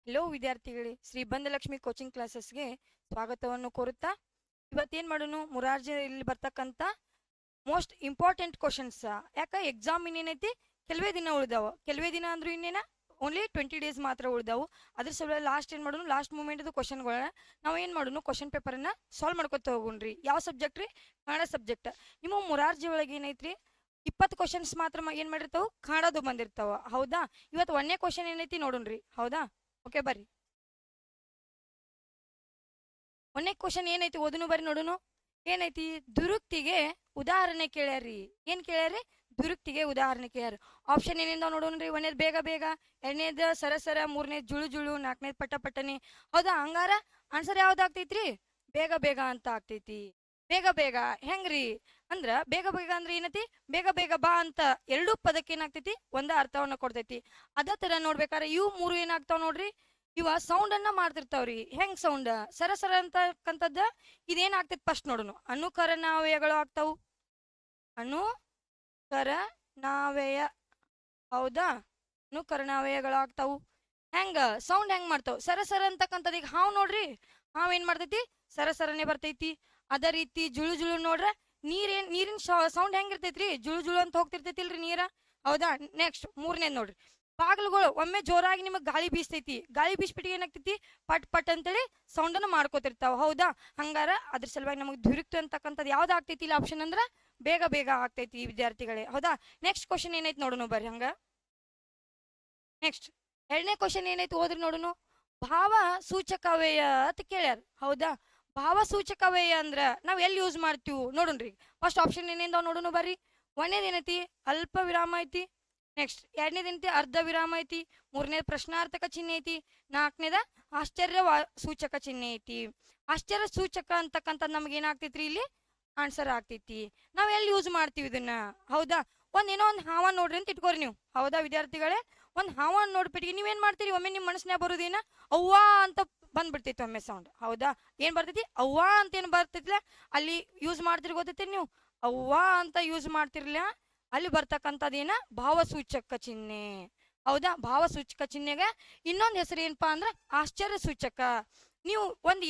Hello ವಿದ್ಯಾರ್ಥಿಗಳೇ, Shri ಬಂಧಲಕ್ಷ್ಮಿ coaching ಕ್ಲಾಸಸ್ಗೆ ಸ್ವಾಗತವನ್ನು ಕೋರುತ್ತಾ ಇವತ್ತೇನು ಮಾಡೋಣ, ಮುರಾರ್ಜಿಯಲ್ಲಿ ಬರ್ತಕ್ಕಂಥ ಮೋಸ್ಟ್ ಇಂಪಾರ್ಟೆಂಟ್ ಕ್ವಶನ್ಸ್. ಯಾಕೆ ಎಕ್ಸಾಮ್ ಇನ್ನೇನೈತಿ, ಕೆಲವೇ ದಿನ ಅಂದ್ರೂ ಇನ್ನೇನ ಓನ್ಲಿ 20 ಡೇಸ್ ಮಾತ್ರ ಉಳಿದಾವು. ಅದ್ರ ಸಲ ಲಾಸ್ಟ್ ಏನು ಮಾಡೋಣ, ಲಾಸ್ಟ್ ಮೂಮೆಂಟ್ದು ಕ್ವಶನ್ಗಳನ್ನ ನಾವು ಏನು ಮಾಡೋಣ, ಕ್ವಶನ್ ಪೇಪರನ್ನು ಸಾಲ್ವ್ ಮಾಡ್ಕೊತ ಹೋಗೋಣ್ರಿ. ಯಾವ ಸಬ್ಜೆಕ್ಟ್ ರೀ? ಕನ್ನಡ ಸಬ್ಜೆಕ್ಟ್. ನಿಮ್ಮ ಮುರಾರ್ಜಿ ಒಳಗೆ ಏನೈತ್ರಿ, 20 ಕ್ವಶನ್ಸ್ ಮಾತ್ರ ಏನು ಮಾಡಿರ್ತಾವೆ, ಕನ್ನಡದು ಬಂದಿರ್ತಾವ. ಹೌದಾ? ಇವತ್ತು ಒಂದನೇ ಕ್ವಶನ್ ಏನೈತಿ ನೋಡೋಣ್ರಿ. ಹೌದಾ? ಓಕೆ ಬರ್ರಿ. ಒಂದನೇ ಕ್ವಶನ್ ಏನೈತಿ ಓದನು ಬರ್ರಿ ನೋಡುನು. ಏನೈತಿ? ದುರುಕ್ತಿಗೆ ಉದಾಹರಣೆ ಕೇಳ್ಯಾರ್ರಿ. ಏನ್ ಕೇಳ್ಯಾರಿ? ದುರುಕ್ತಿಗೆ ಉದಾಹರಣೆ ಕೇಳ್ಯಾರ. ಆಪ್ಷನ್ ಏನಿಂದ ನೋಡೋಣ್ರಿ. ಒಂದೇದ್ ಬೇಗ ಬೇಗ, ಎರಡನೇದು ಸರಸರ, ಮೂರನೇದು ಜುಳು ಜುಳು, ನಾಲ್ಕನೇದು ಪಟ ಪಟನೆ. ಹೌದಾ? ಹಂಗಾರ ಆನ್ಸರ್ ಯಾವ್ದಾಗ್ತೈತ್ರಿ? ಬೇಗ ಬೇಗ ಅಂತ ಆಗ್ತೈತಿ. ಬೇಗ ಬೇಗ ಹೆಂಗ್ರಿ ಅಂದ್ರ, ಬೇಗ ಬೇಗ ಅಂದ್ರೆ ಏನೈತಿ, ಬೇಗ ಬೇಗ ಬಾ ಅಂತ ಎರಡೂ ಪದಕ್ಕೆ ಏನಾಗ್ತೈತಿ, ಒಂದ ಅರ್ಥವನ್ನ ಕೊಡ್ತೈತಿ. ಅದ ತರ ನೋಡ್ಬೇಕಾದ್ರೆ ಇವು ಮೂರು ಏನಾಗ್ತಾವ ನೋಡ್ರಿ, ಇವ ಸೌಂಡ್ ಅನ್ನ ಮಾಡ್ತಿರ್ತಾವ್ರಿ. ಹೆಂಗ್ ಸೌಂಡ್? ಸರಸರ ಅಂತಕ್ಕಂಥದ್ದು ಇದೇನಾಗ್ತೈತಿ ಫಸ್ಟ್ ನೋಡೋಣ. ಅನುಕರಣಾವಯಗಳು ಆಗ್ತಾವು. ಅನುಕರಣಾವಯ. ಹೌದಾ? ಅನುಕರಣಾವಯಗಳಾಗ್ತಾವು. ಹೆಂಗ ಸೌಂಡ್ ಹೆಂಗ್ ಮಾಡ್ತಾವ? ಸರಸರ ಅಂತಕ್ಕಂಥದ್ದು ಈಗ ಹಾವು ನೋಡ್ರಿ, ಹಾವು ಏನ್ ಮಾಡ್ತೈತಿ, ಸರಸರನೆ ಬರ್ತೈತಿ. ಅದೇ ರೀತಿ ಜುಳು ಜುಳು ನೋಡ್ರ, ನೀರಿನ ಸೌಂಡ್ ಹೆಂಗಿರ್ತೈತ್ರಿ, ಜುಳು ಜುಳು ಅಂತ ಹೋಗ್ತಿರ್ತೈತಿಲ್ರಿ ನೀರ. ಹೌದಾ? ನೆಕ್ಸ್ಟ್ ಮೂರನೇದ್ ನೋಡ್ರಿ, ಬಾಗಿಲುಗಳು ಒಮ್ಮೆ ಜೋರಾಗಿ ನಿಮಗೆ ಗಾಳಿ ಬೀಸ್ತೈತಿ, ಗಾಳಿ ಬೀಸ್ಬಿಟ್ಟು ಏನಾಗ್ತೈತಿ, ಪಟ್ ಪಟ್ ಅಂತೇಳಿ ಸೌಂಡ್ ಅನ್ನ ಮಾಡ್ಕೋತಿರ್ತಾವ. ಹೌದಾ? ಹಂಗಾರ ಅದ್ರ ಸಲುವಾಗಿ ನಮಗೆ ದುರುಕ್ತು ಅಂತಕ್ಕಂಥದ್ದು ಯಾವ್ದು ಆಗ್ತೈತಿ ಇಲ್ಲ ಆಪ್ಷನ್ ಅಂದ್ರ ಬೇಗ ಬೇಗ ಆಗ್ತೈತಿ ವಿದ್ಯಾರ್ಥಿಗಳೇ. ಹೌದಾ? ನೆಕ್ಸ್ಟ್ ಕ್ವಶನ್ ಏನೈತಿ ನೋಡೋಣ ಬರ್ರಿ. ಹಂಗ ನೆಕ್ಸ್ಟ್ ಎರಡನೇ ಕ್ವಶನ್ ಏನೈತಿ ಓದ್ರಿ ನೋಡುನು. ಭಾವ ಸೂಚಕವ್ಯಯ ಅಂತ ಕೇಳ್ಯಾರ. ಹೌದಾ? ಭಾವ ಸೂಚಕವ್ಯಯ ಅಂದ್ರ ನಾವ್ ಎಲ್ಲಿ ಯೂಸ್ ಮಾಡ್ತೀವಿ ನೋಡೋಣ್ರಿ. ಫಸ್ಟ್ ಆಪ್ಷನ್ ಏನಿಂದ ನೋಡೋಣ ಬರ್ರಿ. ಒಂದೇದ್ ಏನೈತಿ, ಅಲ್ಪ ವಿರಾಮ ಐತಿ. ನೆಕ್ಸ್ಟ್ ಎರಡನೇದ್ ಏನೈತಿ, ಅರ್ಧ ವಿರಾಮ ಐತಿ. ಮೂರನೇದ್ ಪ್ರಶ್ನಾರ್ಥಕ ಚಿಹ್ನೆ ಐತಿ. ನಾಲ್ಕನೇದ ಆಶ್ಚರ್ಯ ಸೂಚಕ ಚಿಹ್ನೆ ಐತಿ. ಆಶ್ಚರ್ಯ ಸೂಚಕ ಅಂತಕ್ಕಂಥದ್ದು ನಮ್ಗೆ ಏನಾಗ್ತೈತ್ರಿ, ಇಲ್ಲಿ ಆನ್ಸರ್ ಆಗ್ತೈತಿ. ನಾವ್ ಎಲ್ಲಿ ಯೂಸ್ ಮಾಡ್ತೀವಿ ಇದನ್ನ? ಹೌದಾ? ಏನೋ ಒಂದ್ ಹಾವ ನೋಡ್ರಿ ಅಂತ ಇಟ್ಕೋರಿ ನೀವು. ಹೌದಾ ವಿದ್ಯಾರ್ಥಿಗಳೇ? ಒಂದ್ ಹಾವ ನೋಡ್ಬಿಟ್ಟು ನೀವೇನ್ ಮಾಡ್ತೀರಿ, ಒಮ್ಮೆ ನಿಮ್ ಮನಸ್ಸಿನಾಗ ಬರೋದೇನ, ಅವ್ವಾ ಅಂತ ಬಂದ್ಬಿಡ್ತೈತಿ ಒಮ್ಮೆ ಸೌಂಡ್. ಹೌದಾ? ಏನ್ ಬರ್ತೈತಿ? ಅವ್ವಾ ಅಂತ ಏನ್ ಬರ್ತೈತಿಲ್ಲ, ಅಲ್ಲಿ ಯೂಸ್ ಮಾಡ್ತಿರ್ ಗೊತ್ತೈತಿ ನೀವು. ಅವ್ವಾ ಅಂತ ಯೂಸ್ ಮಾಡ್ತಿರ್ಲಿಲ್ಲ, ಅಲ್ಲಿ ಬರ್ತಕ್ಕಂಥದ್ದೇನ, ಭಾವಸೂಚಕ ಚಿಹ್ನೆ. ಹೌದಾ? ಭಾವಸೂಚಕ ಚಿಹ್ನೆಗೆ ಇನ್ನೊಂದು ಹೆಸರು ಏನಪ್ಪಾ ಅಂದ್ರ ಆಶ್ಚರ್ಯ ಸೂಚಕ. ನೀವು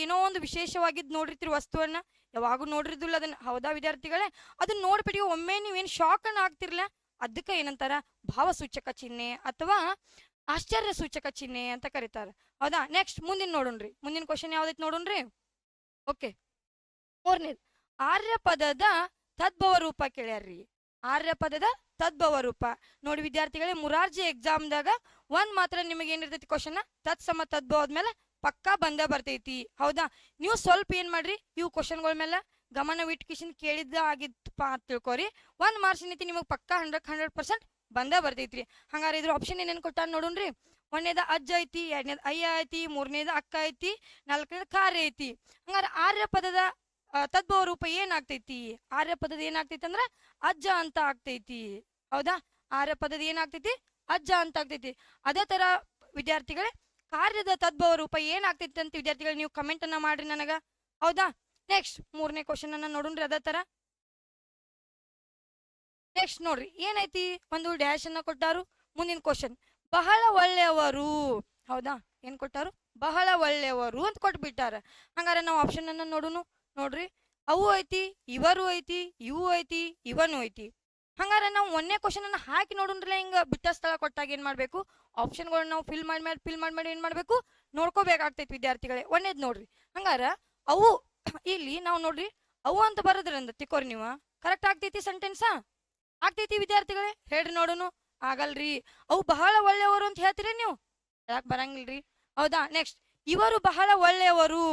ಏನೋ ಒಂದು ವಿಶೇಷವಾಗಿದ್ ನೋಡಿರ್ತೀರಿ ವಸ್ತುವನ್ನ, ಯಾವಾಗೂ ನೋಡಿರ್ದಿಲ್ಲ ಅದನ್ನ. ಹೌದಾ ವಿದ್ಯಾರ್ಥಿಗಳೇ? ಅದನ್ನ ನೋಡ್ಬಿಟ್ಟು ಒಮ್ಮೆ ನೀವೇನ್ ಶಾಕ್ ಅನ್ನ ಆಗ್ತಿರ್ಲ, ಅದಕ್ಕೆ ಏನಂತಾರ, ಭಾವಸೂಚಕ ಚಿಹ್ನೆ ಅಥವಾ ಆಶ್ಚರ್ಯ ಸೂಚಕ ಚಿಹ್ನೆ ಅಂತ ಕರೀತಾರ. ಹೌದಾ? ನೆಕ್ಸ್ಟ್ ಮುಂದಿನ ನೋಡೋಣ್ರಿ. ಮುಂದಿನ ಕ್ವಶನ್ ಯಾವ್ದೈತಿ ನೋಡೋಣ್ರಿ. ಓಕೆ, ಮೂರನೇದು ಆರ್ಯ ಪದದ ತದ್ಭವ ರೂಪ ಕೇಳ್ಯಾರ್ರಿ. ಆರ್ಯ ಪದದ ತದ್ಭವ ರೂಪ ನೋಡಿ ವಿದ್ಯಾರ್ಥಿಗಳೇ, ಮುರಾರ್ಜಿ ಎಕ್ಸಾಮ್ದಾಗ ಒಂದ್ ಮಾತ್ರ ನಿಮಗೆ ಏನಿರ್ತೈತಿ ಕ್ವಶನ್, ತತ್ಸಮ ತದ್ಭವದ ಮೇಲೆ ಪಕ್ಕಾ ಬಂದ ಬರ್ತೈತಿ. ಹೌದಾ? ನೀವು ಸ್ವಲ್ಪ ಏನ್ ಮಾಡ್ರಿ, ಇವು ಕ್ವಶನ್ಗಳ ಮೇಲೆ ಗಮನವಿಟ್ಕಿಶನ್ ಕೇಳಿದ್ದ ಆಗಿತ್ತಪ್ಪ ಅಂತ ತಿಳ್ಕೊರಿ. 1 ಮಾರ್ಕ್ಸ್ ಏನೈತಿ ನಿಮಗೆ ಪಕ್ಕಾ 100% ಬಂದ ಬರ್ತೈತ್ರಿ. ಹಂಗಾರೆ ಇದ್ರ ಆಪ್ಷನ್ ಏನೇನು ಕೊಟ್ಟಾರ ನೋಡೋಣ್ರಿ. ಒಂದನೇದ ಅಜ್ಜ ಐತಿ, ಎರಡನೇದ ಅಯ್ಯ ಐತಿ, ಮೂರನೇದ ಅಕ್ಕ ಐತಿ, ನಾಲ್ಕನೇದ ಕಾರ್ಯ ಐತಿ. ಹಂಗಾರೆ ಆರ್ಯ ಪದದ ತದ್ಭವ ರೂಪ ಏನಾಗ್ತೈತಿ? ಆರ್ಯ ಪದದ ಏನಾಗ್ತೈತಿ ಅಂದ್ರ ಅಜ್ಜ ಅಂತ ಆಗ್ತೈತಿ. ಹೌದಾ? ಆರ್ಯ ಪದದ ಏನಾಗ್ತೈತಿ? ಅಜ್ಜ ಅಂತ ಆಗ್ತೈತಿ. ಅದೇ ತರ ವಿದ್ಯಾರ್ಥಿಗಳೇ, ಕಾರ್ಯದ ತದ್ಭವ ರೂಪ ಏನಾಗ್ತೈತಿ ಅಂತ ವಿದ್ಯಾರ್ಥಿಗಳು ನೀವು ಕಮೆಂಟ್ ಅನ್ನ ಮಾಡ್ರಿ ನನಗ. ಹೌದಾ? ನೆಕ್ಸ್ಟ್ ಮೂರನೇ ಕ್ವಶನ್ ಅನ್ನ ನೋಡೋಣ್ರಿ. ಅದೇ ತರ ನೆಕ್ಸ್ಟ್ ನೋಡ್ರಿ, ಏನೈತಿ, ಒಂದು ಡ್ಯಾಶ್ ಅನ್ನ ಕೊಟ್ಟಾರು. ಮುಂದಿನ ಕ್ವಶನ್, ಬಹಳ ಒಳ್ಳೆಯವರು. ಹೌದಾ? ಏನ್ ಕೊಟ್ಟಾರು? ಬಹಳ ಒಳ್ಳೆಯವರು ಅಂತ ಕೊಟ್ಬಿಟ್ಟಾರ. ಹಂಗಾರೆ ನಾವು ಆಪ್ಷನ್ ಅನ್ನ ನೋಡುನು. ನೋಡ್ರಿ, ಅವು ಐತಿ, ಇವರು ಐತಿ, ಇವು ಐತಿ, ಇವನು ಐತಿ. ಹಂಗಾರೆ ನಾವು ಒಂದೇ ಕ್ವಶನ್ ಅನ್ನ ಹಾಕಿ ನೋಡೋಣ್ರಲ್ಲ, ಹಿಂಗ ಬಿಟ್ಟ ಸ್ಥಳ ಕೊಟ್ಟಾಗ ಏನ್ ಮಾಡ್ಬೇಕು, ಆಪ್ಷನ್ಗಳನ್ನ ನಾವು ಫಿಲ್ ಮಾಡಿ ಏನ್ ಮಾಡ್ಬೇಕು, ನೋಡ್ಕೋಬೇಕಾಗ್ತೈತಿ ವಿದ್ಯಾರ್ಥಿಗಳೇ. ಒಂದೇದ್ ನೋಡ್ರಿ. ಹಂಗಾರ ಅವು ಇಲ್ಲಿ ನಾವು ನೋಡ್ರಿ, ಅವು ಅಂತ ಬರೋದ್ರಿಂದ ತಿಕ್ಕೋರಿ ನೀವು, ಕರೆಕ್ಟ್ ಆಗ್ತೈತಿ ಸೆಂಟೆನ್ಸ್? ಆಗ್ತೈತಿ ವಿದ್ಯಾರ್ಥಿಗಳೇ? ಹೇಳ್ರಿ ನೋಡುನು. ಆಗಲ್ರಿ. ಅವು ಬಹಳ ಒಳ್ಳೆಯವರು ಅಂತ ಹೇಳ್ತೀರಿ ನೀವು, ಯಾಕೆ ಬರಂಗಿಲ್ರಿ? ಹೌದಾ? ನೆಕ್ಸ್ಟ್, ಇವರು ಬಹಳ ಒಳ್ಳೆಯವರು.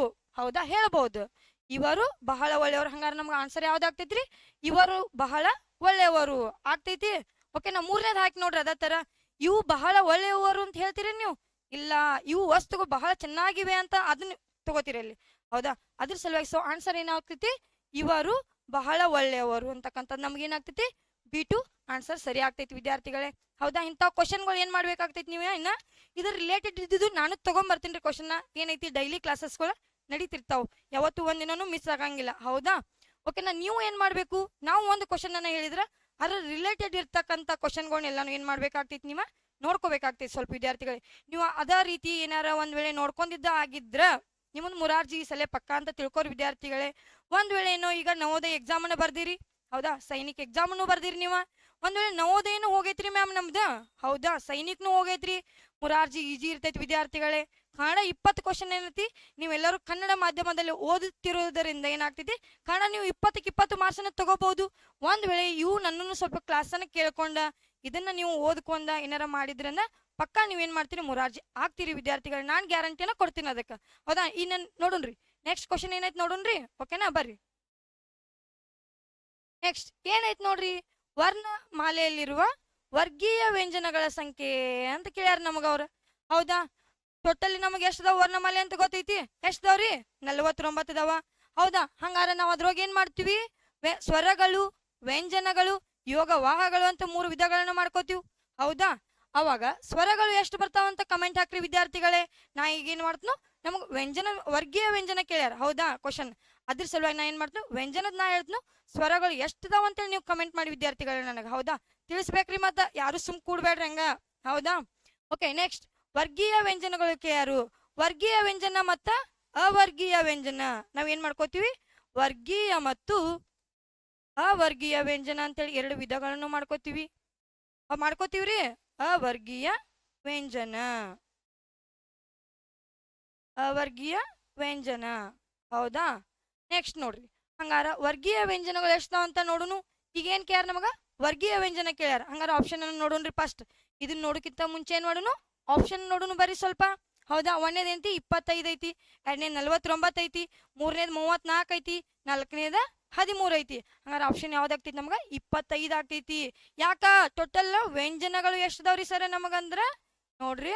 ಹೌದಾ? ಹೇಳ್ಬಹುದು, ಇವರು ಬಹಳ ಒಳ್ಳೆಯವರು. ಹಂಗಾರೆ ನಮ್ಗೆ ಆನ್ಸರ್ ಯಾವ್ದಾಗ್ತೈತ್ರಿ? ಇವರು ಬಹಳ ಒಳ್ಳೆಯವರು ಆಗ್ತೈತಿ. ಓಕೆ, ನಾ ಮೂರನೇದು ಹಾಕಿ ನೋಡ್ರಿ. ಅದೇ ತರ, ಇವು ಬಹಳ ಒಳ್ಳೆಯವರು ಅಂತ ಹೇಳ್ತೀರಿ ನೀವು, ಇಲ್ಲ ಇವು ವಸ್ತುಗಳು ಬಹಳ ಚೆನ್ನಾಗಿವೆ ಅಂತ ಅದನ್ನ ತಗೋತೀರಿ ಅಲ್ಲಿ. ಹೌದಾ? ಅದ್ರ ಸಲುವಾಗಿ ಸೊ ಆನ್ಸರ್ ಏನಾಗ್ತೈತಿ, ಇವರು ಬಹಳ ಒಳ್ಳೆಯವರು ಅಂತಕ್ಕಂಥದ್ದು ನಮ್ಗೆ ಏನಾಗ್ತೈತಿ, B2 ಆನ್ಸರ್ ಸರಿ ಆಗ್ತೈತಿ ವಿದ್ಯಾರ್ಥಿಗಳೇ. ಹೌದಾ? ಇಂಥ ಕ್ವಶನ್ಗಳು ಏನ್ ಮಾಡ್ಬೇಕಾಗ್ತೈತಿ ನೀವು, ಇನ್ನ ಇದ್ರ ರಿಲೇಟೆಡ್ ಇದ್ದಿದ್ದು ನಾನು ತಗೊಂಡ್ಬರ್ತೀನಿ ಕ್ವಶನ್. ಏನೈತಿ, ಡೈಲಿ ಕ್ಲಾಸಸ್ಗಳು ನಡೀತಿರ್ತಾವ, ಯಾವತ್ತು ಒಂದಿನೂ ಮಿಸ್ ಆಗಂಗಿಲ್ಲ. ಹೌದಾ? ಓಕೆನಾ? ನೀವು ಏನ್ ಮಾಡ್ಬೇಕು, ನಾವು ಒಂದು ಕ್ವಶನ್ ಅನ್ನ ಹೇಳಿದ್ರ ಅದ್ರ ರಿಲೇಟೆಡ್ ಇರ್ತಕ್ಕಂಥ ಕ್ವಶನ್ಗಳನ್ನ ಎಲ್ಲಾನು ಏನ್ ಮಾಡ್ಬೇಕಾಗ್ತೈತಿ, ನೀವು ನೋಡ್ಕೋಬೇಕಾಗ್ತೈತಿ ಸ್ವಲ್ಪ ವಿದ್ಯಾರ್ಥಿಗಳೇ. ನೀವು ಅದೇ ರೀತಿ ಏನಾರ ಒಂದ್ ವೇಳೆ ನೋಡ್ಕೊಂಡಿದ್ದ ಆಗಿದ್ರ ನಿಮ್ಮನ್ ಮುರಾರ್ಜಿ ಈ ಸಲ ಪಕ್ಕ ಅಂತ ತಿಳ್ಕೊರಿ ವಿದ್ಯಾರ್ಥಿಗಳೇ. ಒಂದ್ ವೇಳೆ ಏನೋ ಈಗ ನವೋದಯ ಎಕ್ಸಾಮ್ ಅನ್ನ ಬರ್ದಿರಿ, ಹೌದಾ, ಸೈನಿಕ್ ಎಕ್ಸಾಮ್ ಬರ್ದಿರಿ ನೀವ. ಒಂದ್ ವೇಳೆ ನವೋದಯನು ಹೋಗೈತ್ರಿ ಮ್ಯಾಮ್ ನಮ್ದ, ಹೌದಾ, ಸೈನಿಕ್ನು ಹೋಗೈತ್ರಿ, ಮುರಾರ್ಜಿ ಈಜಿ ಇರ್ತೈತಿ ವಿದ್ಯಾರ್ಥಿಗಳೇ. ಕನ್ನಡ 20 ಕ್ವಶನ್ ಏನೈತಿ, ನೀವೆಲ್ಲರೂ ಕನ್ನಡ ಮಾಧ್ಯಮದಲ್ಲಿ ಓದುತ್ತಿರುವುದರಿಂದ ಏನಾಗ್ತೈತಿ, ಕನ್ನಡ ನೀವು 20ಕ್ಕೆ 20 ಮಾರ್ಕ್ಸ್ ಅನ್ನ ತಗೋಬಹುದು. ಒಂದ್ ವೇಳೆ ಇವು ನನ್ನನ್ನು ಸ್ವಲ್ಪ ಕ್ಲಾಸ್ ಅನ್ನ ಕೇಳ್ಕೊಂಡ ಇದನ್ನ ನೀವು ಓದ್ಕೊಂಡ ಏನಾರ ಮಾಡಿದ್ರನ್ನ ಪಕ್ಕಾ ನೀವೇನ್ ಮಾಡ್ತೀರಿ, ಮುರಾರ್ಜಿ ಆಗ್ತೀರಿ ವಿದ್ಯಾರ್ಥಿಗಳು. ನಾನ್ ಗ್ಯಾರಂಟಿನ ಕೊಡ್ತೀನಿ ಅದಕ್ಕೆ, ಹೌದಾ. ಇನ್ನ ನೋಡೋಣ್ರಿ ನೆಕ್ಸ್ಟ್ ಕ್ವಶನ್ ಏನೈತಿ ನೋಡೋಣ್ರಿ, ಓಕೆನಾ, ಬರ್ರಿ. ನೆಕ್ಸ್ಟ್ ಏನೈತಿ ನೋಡ್ರಿ, ವರ್ಣಮಾಲೆಯಲ್ಲಿರುವ ವರ್ಗೀಯ ವ್ಯಂಜನಗಳ ಸಂಖ್ಯೆ ಅಂತ ಕೇಳ್ಯಾರ ನಮಗ ಅವ್ರ, ಹೌದಾ. ಟೋಟಲಿ ನಮಗೆ ಎಷ್ಟದಾವ ವರ್ಣಮಾಲೆ ಅಂತ ಗೊತ್ತೈತಿ, ಎಷ್ಟದಾವ್ರಿ, 49 ಅದಾವ, ಹೌದಾ. ಹಂಗಾರ ನಾವ್ ಅದ್ರೊಳಗೆ ಏನ್ ಮಾಡ್ತೀವಿ, ಸ್ವರಗಳು, ವ್ಯಂಜನಗಳು, ಯೋಗವಾಹಗಳು ಅಂತ 3 ವಿಧಗಳನ್ನ ಮಾಡ್ಕೋತೀವಿ, ಹೌದಾ. ಅವಾಗ ಸ್ವರಗಳು ಎಷ್ಟು ಬರ್ತಾವಂತ ಕಮೆಂಟ್ ಹಾಕ್ರಿ ವಿದ್ಯಾರ್ಥಿಗಳೇ. ನಾ ಈಗ ಏನ್ ಮಾಡ್ತನು, ನಮಗ್ ವ್ಯಂಜನ ವರ್ಗೀಯ ವ್ಯಂಜನ ಕೇಳ್ಯಾರ, ಹೌದಾ, ಕ್ವಶನ್. ಅದ್ರ ಸಲುವಾಗಿ ನಾ ಏನ್ ಮಾಡ್ತನು, ವ್ಯಂಜನದ ನಾ ಹೇಳ್ತನು, ಸ್ವರಗಳು ಎಷ್ಟದಾವ ಅಂತೇಳಿ ನೀವು ಕಮೆಂಟ್ ಮಾಡಿ ವಿದ್ಯಾರ್ಥಿಗಳೇ ನನಗೆ, ಹೌದಾ, ತಿಳಿಸ್ಬೇಕ್ರಿ. ಮತ್ತ ಯಾರು ಸುಮ್ ಕೂಡ್ಬೇಡ್ರಿ ಹಂಗ, ಹೌದಾ. ಓಕೆ, ನೆಕ್ಸ್ಟ್ ವರ್ಗೀಯ ವ್ಯಂಜನಗಳು ಕೇಳ್ಯಾರು. ವರ್ಗೀಯ ವ್ಯಂಜನ ಮತ್ತ ಅವರ್ಗೀಯ ವ್ಯಂಜನ ನಾವ್ ಏನ್ ಮಾಡ್ಕೋತೀವಿ, ವರ್ಗೀಯ ಮತ್ತು ಅವರ್ಗೀಯ ವ್ಯಂಜನ ಅಂತೇಳಿ 2 ವಿಧಗಳನ್ನು ಮಾಡ್ಕೋತೀವ್ರಿ. ಅವರ್ಗೀಯ ವ್ಯಂಜನ, ಅವರ್ಗೀಯ ವ್ಯಂಜನ, ಹೌದಾ. ನೆಕ್ಸ್ಟ್ ನೋಡ್ರಿ, ಹಂಗಾರ ವರ್ಗೀಯ ವ್ಯಂಜನಗಳು ಎಷ್ಟಾವ ಅಂತ ನೋಡುನು. ಈಗ ಏನ್ ಕೇಳ್ಯಾರ ನಮಗ, ವರ್ಗೀಯ ವ್ಯಂಜನ ಕೇಳ್ಯಾರ. ಹಂಗಾರ ಆಪ್ಷನ್ ಅನ್ನು ನೋಡೋಣ್ರಿ ಫಸ್ಟ್. ಇದನ್ನ ನೋಡಕ್ಕಿಂತ ಮುಂಚೆ ಏನ್ ಮಾಡೋನು, ಆಪ್ಷನ್ ನೋಡುನು ಬರ್ರಿ ಸ್ವಲ್ಪ, ಹೌದಾ. ಒಂದನೇದ್ ಐತಿ 25 ಐತಿ, ಎರಡನೇದ್ 49 ಐತಿ, ಮೂರನೇದ್ 34 ಐತಿ, ನಾಲ್ಕನೇದ 13 ಐತಿ. ಹಂಗಾರ ಆಪ್ಷನ್ ಯಾವ್ದಾಗ್ತೈತಿ ನಮಗ, 25 ಆಗ್ತೈತಿ. ಯಾಕ, ಟೋಟಲ್ ವ್ಯಂಜನಗಳು ಎಷ್ಟದಾವ್ರಿ ಸರ್ ನಮಗಂದ್ರ ನೋಡ್ರಿ,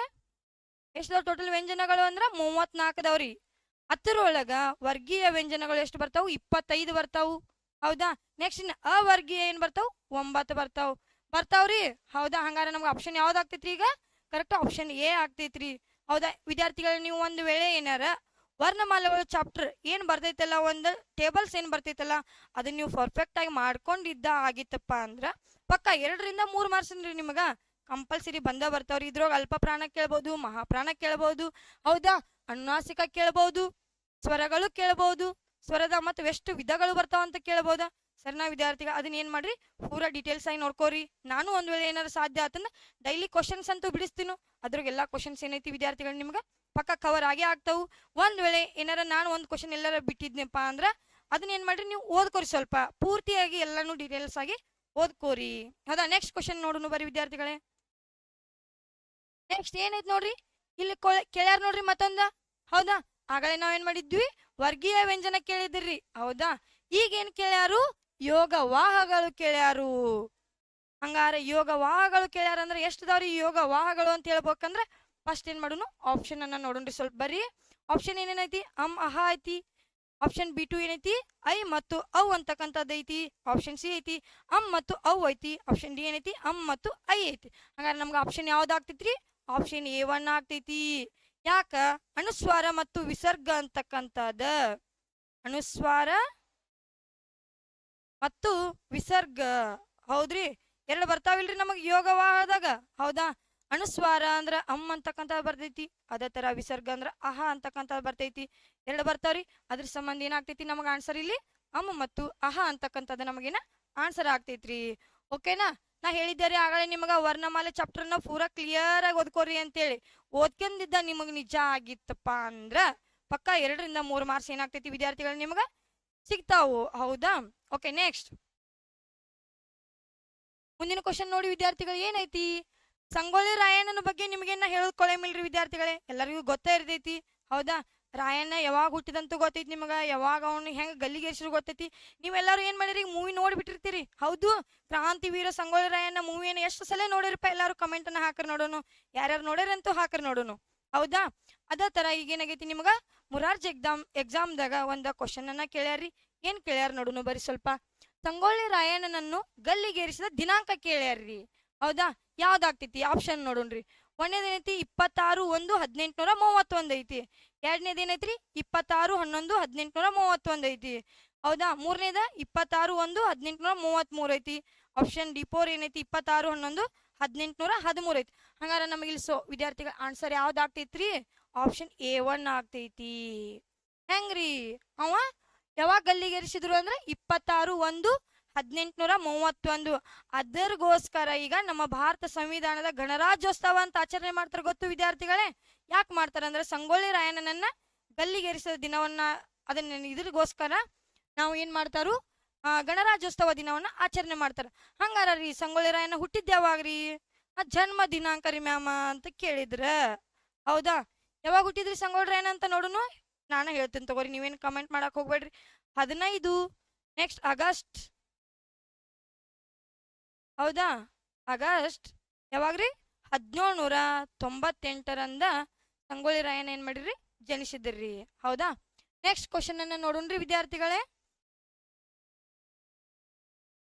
ಎಷ್ಟದಾವ್ ಟೋಟಲ್ ವ್ಯಂಜನಗಳು ಅಂದ್ರ 34 ಅದಾವ್ರಿ. ಅದರೊಳಗ ವರ್ಗೀಯ ವ್ಯಂಜನಗಳು ಎಷ್ಟು ಬರ್ತಾವು, 25 ಬರ್ತಾವು, ಹೌದಾ. ನೆಕ್ಸ್ಟ್ ಅವರ್ಗೀಯ ಏನ್ ಬರ್ತಾವ್, 9 ಬರ್ತಾವ್ರಿ, ಹೌದಾ. ಹಂಗಾರ ನಮ್ಗೆ ಆಪ್ಷನ್ ಯಾವ್ದಾಗ್ತೈತ್ರಿ, ಈಗ ಕರೆಕ್ಟ್ ಆಪ್ಷನ್ ಎ ಆಗ್ತೈತ್ರಿ, ಹೌದಾ. ವಿದ್ಯಾರ್ಥಿಗಳು ನೀವು ಒಂದು ವೇಳೆ ಏನಾರ ವರ್ಣಮಾಲೆಗಳು ಚಾಪ್ಟರ್ ಏನ್ ಬರ್ತೈತಲ್ಲ, ಒಂದು ಟೇಬಲ್ಸ್ ಏನ್ ಬರ್ತೈತಲ್ಲ, ಅದನ್ನ ನೀವು ಪರ್ಫೆಕ್ಟ್ ಆಗಿ ಮಾಡ್ಕೊಂಡಿದ್ದ ಆಗಿತ್ತಪ್ಪ ಅಂದ್ರ ಪಕ್ಕ 2 ರಿಂದ 3 ಮಾರ್ಕ್ಸ್ ನಿಮಗ ಕಂಪಲ್ಸರಿ ಬರ್ತಾವ್ರಿ. ಇದ್ರೊಳಗೆ ಅಲ್ಪ ಪ್ರಾಣ ಕೇಳ್ಬೋದು, ಮಹಾಪ್ರಾಣ ಕೇಳ್ಬೋದು, ಹೌದಾ, ಅನುನಾಸಿಕ ಕೇಳ್ಬೋದು, ಸ್ವರಗಳು ಕೇಳ್ಬೋದು, ಸ್ವರದ ಮತ್ತು ಎಷ್ಟು ವಿಧಗಳು ಬರ್ತಾವ ಅಂತ ಕೇಳ್ಬೋದಾ. ಸರಿನಾ ವಿದ್ಯಾರ್ಥಿಗಳು, ಅದನ್ನ ಏನ್ ಮಾಡ್ರಿ, ಪೂರಾ ಡೀಟೇಲ್ಸ್ ಆಗಿ ನೋಡ್ಕೋರಿ. ನಾನು ಒಂದ್ ವೇಳೆ ಏನಾರ ಸಾಧ್ಯ ಆತಂದ್ರ ಡೈಲಿ ಕ್ವಶನ್ಸ್ ಅಂತೂ ಬಿಡಿಸ್ತೀನು, ಅದ್ರಾಗೆಲ್ಲಾ ಕ್ವಶನ್ಸ್ ಏನೈತಿ ವಿದ್ಯಾರ್ಥಿಗಳು ನಿಮ್ಗ ಪಕ್ಕ ಕವರ್ ಆಗೇ ಆಗ್ತಾವು. ಒಂದ್ ವೇಳೆ ಏನಾರ ನಾನು ಒಂದ್ ಕ್ವಶನ್ ಎಲ್ಲಾರ ಬಿಟ್ಟಿದ್ನಪ್ಪ ಅಂದ್ರ ಅದನ್ನ ಏನ್ ಮಾಡ್ರಿ, ನೀವು ಓದ್ಕೋರಿ, ಸ್ವಲ್ಪ ಪೂರ್ತಿಯಾಗಿ ಎಲ್ಲಾನು ಡೀಟೇಲ್ಸ್ ಆಗಿ ಓದ್ಕೋರಿ, ಹೌದಾ. ನೆಕ್ಸ್ಟ್ ಕ್ವಶನ್ ನೋಡುನು ಬರ್ರಿ ವಿದ್ಯಾರ್ಥಿಗಳೇ. ನೆಕ್ಸ್ಟ್ ಏನೈತಿ ನೋಡ್ರಿ, ಇಲ್ಲಿ ಕೇಳ್ಯಾರ ನೋಡ್ರಿ ಮತ್ತೊಂದ, ಹೌದಾ. ಆಗಲೇ ನಾವೇನ್ ಮಾಡಿದ್ವಿ, ವರ್ಗೀಯ ವ್ಯಂಜನ ಕೇಳಿದ್ರಿ, ಹೌದಾ. ಈಗ ಏನ್ ಕೇಳ್ಯಾರು, ಯೋಗವಾಹಗಳು ಕೇಳ್ಯಾರು. ಹಂಗಾರ ಯೋಗವಾಹಗಳು ಕೇಳ್ಯಾರ ಅಂದ್ರೆ ಎಷ್ಟದಾವ್ರಿ ಯೋಗವಾಹಗಳು ಅಂತ ಹೇಳ್ಬೇಕಂದ್ರ ಫಸ್ಟ್ ಏನ್ ಮಾಡೋನು, ಆಪ್ಷನ್ ಅನ್ನ ನೋಡೋಣ್ರಿ ಸ್ವಲ್ಪ ಬರ್ರಿ. ಆಪ್ಷನ್ ಏನೇನೈತಿ, ಅಹ ಐತಿ. ಆಪ್ಷನ್ B2 ಏನೈತಿ, ಐ ಮತ್ತು ಔ ಅಂತಕ್ಕಂಥದ್ದು ಐತಿ. ಆಪ್ಷನ್ ಸಿ ಐತಿ, ಮತ್ತು ಔ ಐತಿ. ಆಪ್ಷನ್ ಡಿ ಏನೈತಿ, ಮತ್ತು ಐ ಐತಿ. ಹಂಗಾರೆ ನಮ್ಗೆ ಆಪ್ಷನ್ ಯಾವ್ದಾಗ್ತೈತ್ರಿ, ಆಪ್ಷನ್ A1 ಆಗ್ತೈತಿ. ಯಾಕ, ಅನುಸ್ವಾರ ಮತ್ತು ವಿಸರ್ಗ ಅಂತಕ್ಕಂಥದ, ಅನುಸ್ವಾರ ಮತ್ತು ವಿಸರ್ಗ, ಹೌದ್ರಿ, 2 ಬರ್ತಾವಿಲ್ರಿ ನಮಗ್ ಯೋಗವಾಹದಾಗ, ಹೌದಾ. ಅನುಸ್ವಾರ ಅಂದ್ರ ಅಂತಕ್ಕಂಥ ಬರ್ತೈತಿ, ಅದೇ ತರ ವಿಸರ್ಗ ಅಂದ್ರ ಅಹ ಅಂತಕ್ಕಂಥ ಬರ್ತೈತಿ, 2 ಬರ್ತಾವ್ರಿ. ಅದ್ರ ಸಂಬಂಧ ಏನಾಗ್ತೈತಿ ನಮಗ ಆನ್ಸರ್ ಇಲ್ಲಿ ಮತ್ತು ಅಹ ಅಂತಕ್ಕಂಥದ್ದು ನಮಗೇನ ಆನ್ಸರ್ ಆಗ್ತೈತ್ರಿ, ಓಕೆನಾ. ನಾ ಹೇಳಿದ್ದೆ ಆಗಲೇ ನಿಮಗ ವರ್ಣಮಾಲೆ ಚಾಪ್ಟರ್ ನ ಪೂರಾ ಕ್ಲಿಯರ್ ಆಗಿ ಓದ್ಕೋರಿ ಅಂತೇಳಿ. ಓದ್ಕೊಂಡಿದ್ದ ನಿಮಗ್ ನಿಜ ಆಗಿತ್ತಪ್ಪ ಅಂದ್ರ ಪಕ್ಕ 2 ರಿಂದ 3 ಮಾರ್ಕ್ಸ್ ಏನಾಗ್ತೈತಿ ವಿದ್ಯಾರ್ಥಿಗಳು ನಿಮಗ ಸಿಗ್ತಾವು, ಹೌದಾ. ಓಕೆ, ನೆಕ್ಸ್ಟ್ ಮುಂದಿನ ಕ್ವಶನ್ ನೋಡಿ ವಿದ್ಯಾರ್ಥಿಗಳು, ಏನೈತಿ, ಸಂಗೊಳ್ಳಿ ರಾಯಣ್ಣನ ಬಗ್ಗೆ ನಿಮಗೇನ ಹೇಳೋದ್ಕೊಳ್ಳೇಮಿಲ್ರಿ ವಿದ್ಯಾರ್ಥಿಗಳೇ, ಎಲ್ಲರಿಗೂ ಗೊತ್ತೇ ಇರ್ತೈತಿ, ಹೌದಾ. ರಾಯಣ್ಣ ಯಾವಾಗ ಹುಟ್ಟಿದಂತೂ ಗೊತ್ತೈತಿ ನಿಮಗ, ಯಾವಾಗ ಅವ್ನು ಹೆಂಗ್ ಗಲ್ಲಿಗೇರಿಸಿದ್ರು ಗೊತ್ತೈತಿ. ನೀವೆಲ್ಲರೂ ಏನ್ ಮಾಡಿರಿ, ಮೂವಿ ನೋಡ್ಬಿಟ್ಟಿರ್ತೀರಿ, ಹೌದು. ಕ್ರಾಂತಿವೀರ ಸಂಗೊಳ್ಳಿ ರಾಯಣ್ಣ ಮೂವಿಯನ್ನು ಎಷ್ಟು ಸಲ ನೋಡಿರಪ್ಪ, ಎಲ್ಲಾರು ಕಮೆಂಟ್ ಅನ್ನ ಹಾಕ್ರಿ ನೋಡೋನು, ಯಾರ್ಯಾರು ನೋಡ್ಯಾರಂತೂ ಹಾಕ್ರಿ ನೋಡೋನು, ಹೌದಾ. ಅದೇ ತರ ಈಗ ಏನಾಗೈತಿ ನಿಮಗ ಮುರಾರ್ಜಿ ಎಕ್ಸಾಮ್ದಾಗ ಒಂದ ಕ್ವಶನ್ ಅನ್ನ ಕೇಳ್ಯಾರಿ. ಏನ್ ಕೇಳ್ಯಾರ ನೋಡುನು ಬರೀ ಸ್ವಲ್ಪ, ಸಂಗೊಳ್ಳಿ ರಾಯಣ್ಣನನ್ನು ಗಲ್ಲಿಗೇರಿಸಿದ ದಿನಾಂಕ ಕೇಳ್ಯಾರ್ರಿ, ಹೌದಾ. ಯಾವ್ದಾಗ್ತೈತಿ ಆಪ್ಷನ್ ನೋಡೋಣ್ರಿ. ಒಂದೇದೇನೈತಿ 26/1/1831 ಐತಿ. ಎರಡನೇದೇನೈತ್ರಿ 26/11/1831 ಐತಿ, ಹೌದಾ. ಮೂರನೇದ 26/1/1833 ಐತಿ. ಆಪ್ಷನ್ D4 ಏನೈತಿ 1813 ಐತಿ. ಹಂಗಾರ ನಮಗೆ ಇಲ್ಲಿ ವಿದ್ಯಾರ್ಥಿಗಳ ಆನ್ಸರ್ ಯಾವ್ದು ಆಗ್ತೈತ್ರಿ? ಆಪ್ಷನ್ A1 ಆಗ್ತೈತಿ. ಹೆಂಗ್ರಿ? ಅವ ಯಾವಾಗ ಗಲ್ಲಿಗೇರಿಸಿದ್ರು ಅಂದ್ರೆ 26/1/1831. ಅದರ್ಗೋಸ್ಕರ ಈಗ ನಮ್ಮ ಭಾರತ ಸಂವಿಧಾನದ ಗಣರಾಜ್ಯೋತ್ಸವ ಅಂತ ಆಚರಣೆ ಮಾಡ್ತಾರೆ, ಗೊತ್ತು ವಿದ್ಯಾರ್ಥಿಗಳೇ? ಯಾಕೆ ಮಾಡ್ತಾರೆ ಅಂದ್ರೆ ಸಂಗೊಳ್ಳಿ ರಾಯಣ್ಣನನ್ನ ಗಲ್ಲಿಗೇರಿಸಿದ ದಿನವನ್ನ, ಅದನ್ನ ಇದ್ರಗೋಸ್ಕರ ನಾವು ಏನ್ ಮಾಡ್ತಾರು, ಗಣರಾಜ್ಯೋತ್ಸವ ದಿನವನ್ನ ಆಚರಣೆ ಮಾಡ್ತಾರ. ಹಂಗಾರ ರೀ ಸಂಗೊಳ್ಳಿ ರಾಯಣ್ಣ ಹುಟ್ಟಿದ್ ಯಾವಾಗ್ರಿ? ಜನ್ಮ ದಿನಾಂಕ ರೀ ಮ್ಯಾಮ ಅಂತ ಕೇಳಿದ್ರ, ಹೌದಾ? ಯಾವಾಗ ಹುಟ್ಟಿದ್ರಿ ಸಂಗೊಳ್ಳಿ ರಾಯಣ್ಣ ಅಂತ ನೋಡುನು? ನಾನು ಹೇಳ್ತೀನಿ ತಗೋರಿ, ನೀವೇನು ಕಮೆಂಟ್ ಮಾಡಕ್ ಹೋಗ್ಬೇಡ್ರಿ. 15 ನೆಕ್ಸ್ಟ್ ಆಗಸ್ಟ್, ಹೌದಾ? ಆಗಸ್ಟ್ ಯಾವಾಗ್ರಿ? 1798ರಂದ ಸಂಗೊಳ್ಳಿ ರಾಯಣ್ಣ ಏನ್ ಮಾಡಿರಿ? ಜನಿಸಿದ್ರಿ, ಹೌದಾ? ನೆಕ್ಸ್ಟ್ ಕ್ವಶನ್ ಅನ್ನ ನೋಡೋಣ್ರಿ ವಿದ್ಯಾರ್ಥಿಗಳೇ.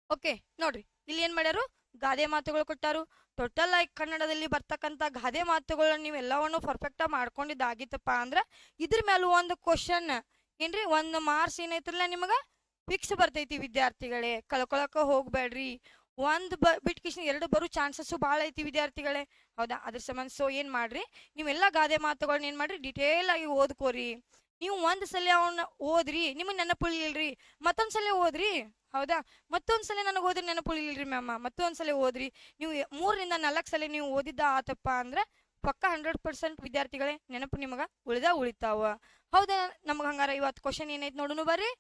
ಓಕೆ ನೋಡ್ರಿ, ಇಲ್ಲಿ ಏನ್ ಮಾಡ್ಯಾರು? ಗಾದೆ ಮಾತುಗಳು ಕೊಟ್ಟಾರು. ಟೋಟಲ್ ಆಗಿ ಕನ್ನಡದಲ್ಲಿ ಬರ್ತಕ್ಕಂಥ ಗಾದೆ ಮಾತುಗಳನ್ನ ನೀವೆಲ್ಲವನ್ನು ಪರ್ಫೆಕ್ಟ್ ಆಗಿ ಮಾಡ್ಕೊಂಡಿದ್ದಾಗಿತ್ತಪ್ಪ ಅಂದ್ರ ಇದ್ರ ಮೇಲೂ ಒಂದು ಕ್ವಶನ್ ಏನ್ರಿ, ಒಂದು ಮಾರ್ಕ್ಸ್ ಏನೈತ್ರಲ್ಲ ನಿಮಗ ಫಿಕ್ಸ್ ಬರ್ತೈತಿ ವಿದ್ಯಾರ್ಥಿಗಳೇ. ಕಳ್ಕೊಳಕ ಹೋಗ್ಬೇಡ್ರಿ. ಒಂದು ಬಿಟ್ ಕಿಶನ್ 2 ಬರೋ ಚಾನ್ಸಸ್ ಭಾಳ ಐತಿ ವಿದ್ಯಾರ್ಥಿಗಳೇ, ಹೌದಾ? ಅದ್ರ ಸಂಬಂಧ ಏನ್ ಮಾಡ್ರಿ, ನೀವೆಲ್ಲ ಗಾದೆ ಮಾತುಗಳನ್ನ ಏನ್ ಮಾಡ್ರಿ, ಡಿಟೇಲ್ ಆಗಿ ಓದ್ಕೋರಿ. ನೀವು ಒಂದ್ ಸಲ ಅವನ್ನ ಓದ್ರಿ, ನಿಮಗೆ ನೆನಪುಳಿಲ್ರಿ, ಮತ್ತೊಂದ್ಸಲ ಓದ್ರಿ, ಹೌದಾ? ಮತ್ತೊಂದ್ಸಲ ನನಗೆ ಓದ್ರಿ ನೆನಪುಳಿಲ್ರಿ ಮ್ಯಾಮ, ಮತ್ತೊಂದ್ಸಲ ಓದ್ರಿ. ನೀವು 3ರಿಂದ 4 ಸಲ ನೀವು ಓದಿದ್ದ ಆತಪ್ಪ ಅಂದ್ರೆ ಪಕ್ಕ 100% ವಿದ್ಯಾರ್ಥಿಗಳೇ ನೆನಪು ನಿಮಗ ಉಳಿತಾವ, ಹೌದಾ? ನಮ್ಗೆ ಹಂಗಾರ ಇವತ್ತು ಕ್ವಶನ್ ಏನೈತಿ ನೋಡುನು ಬರ್ರಿ.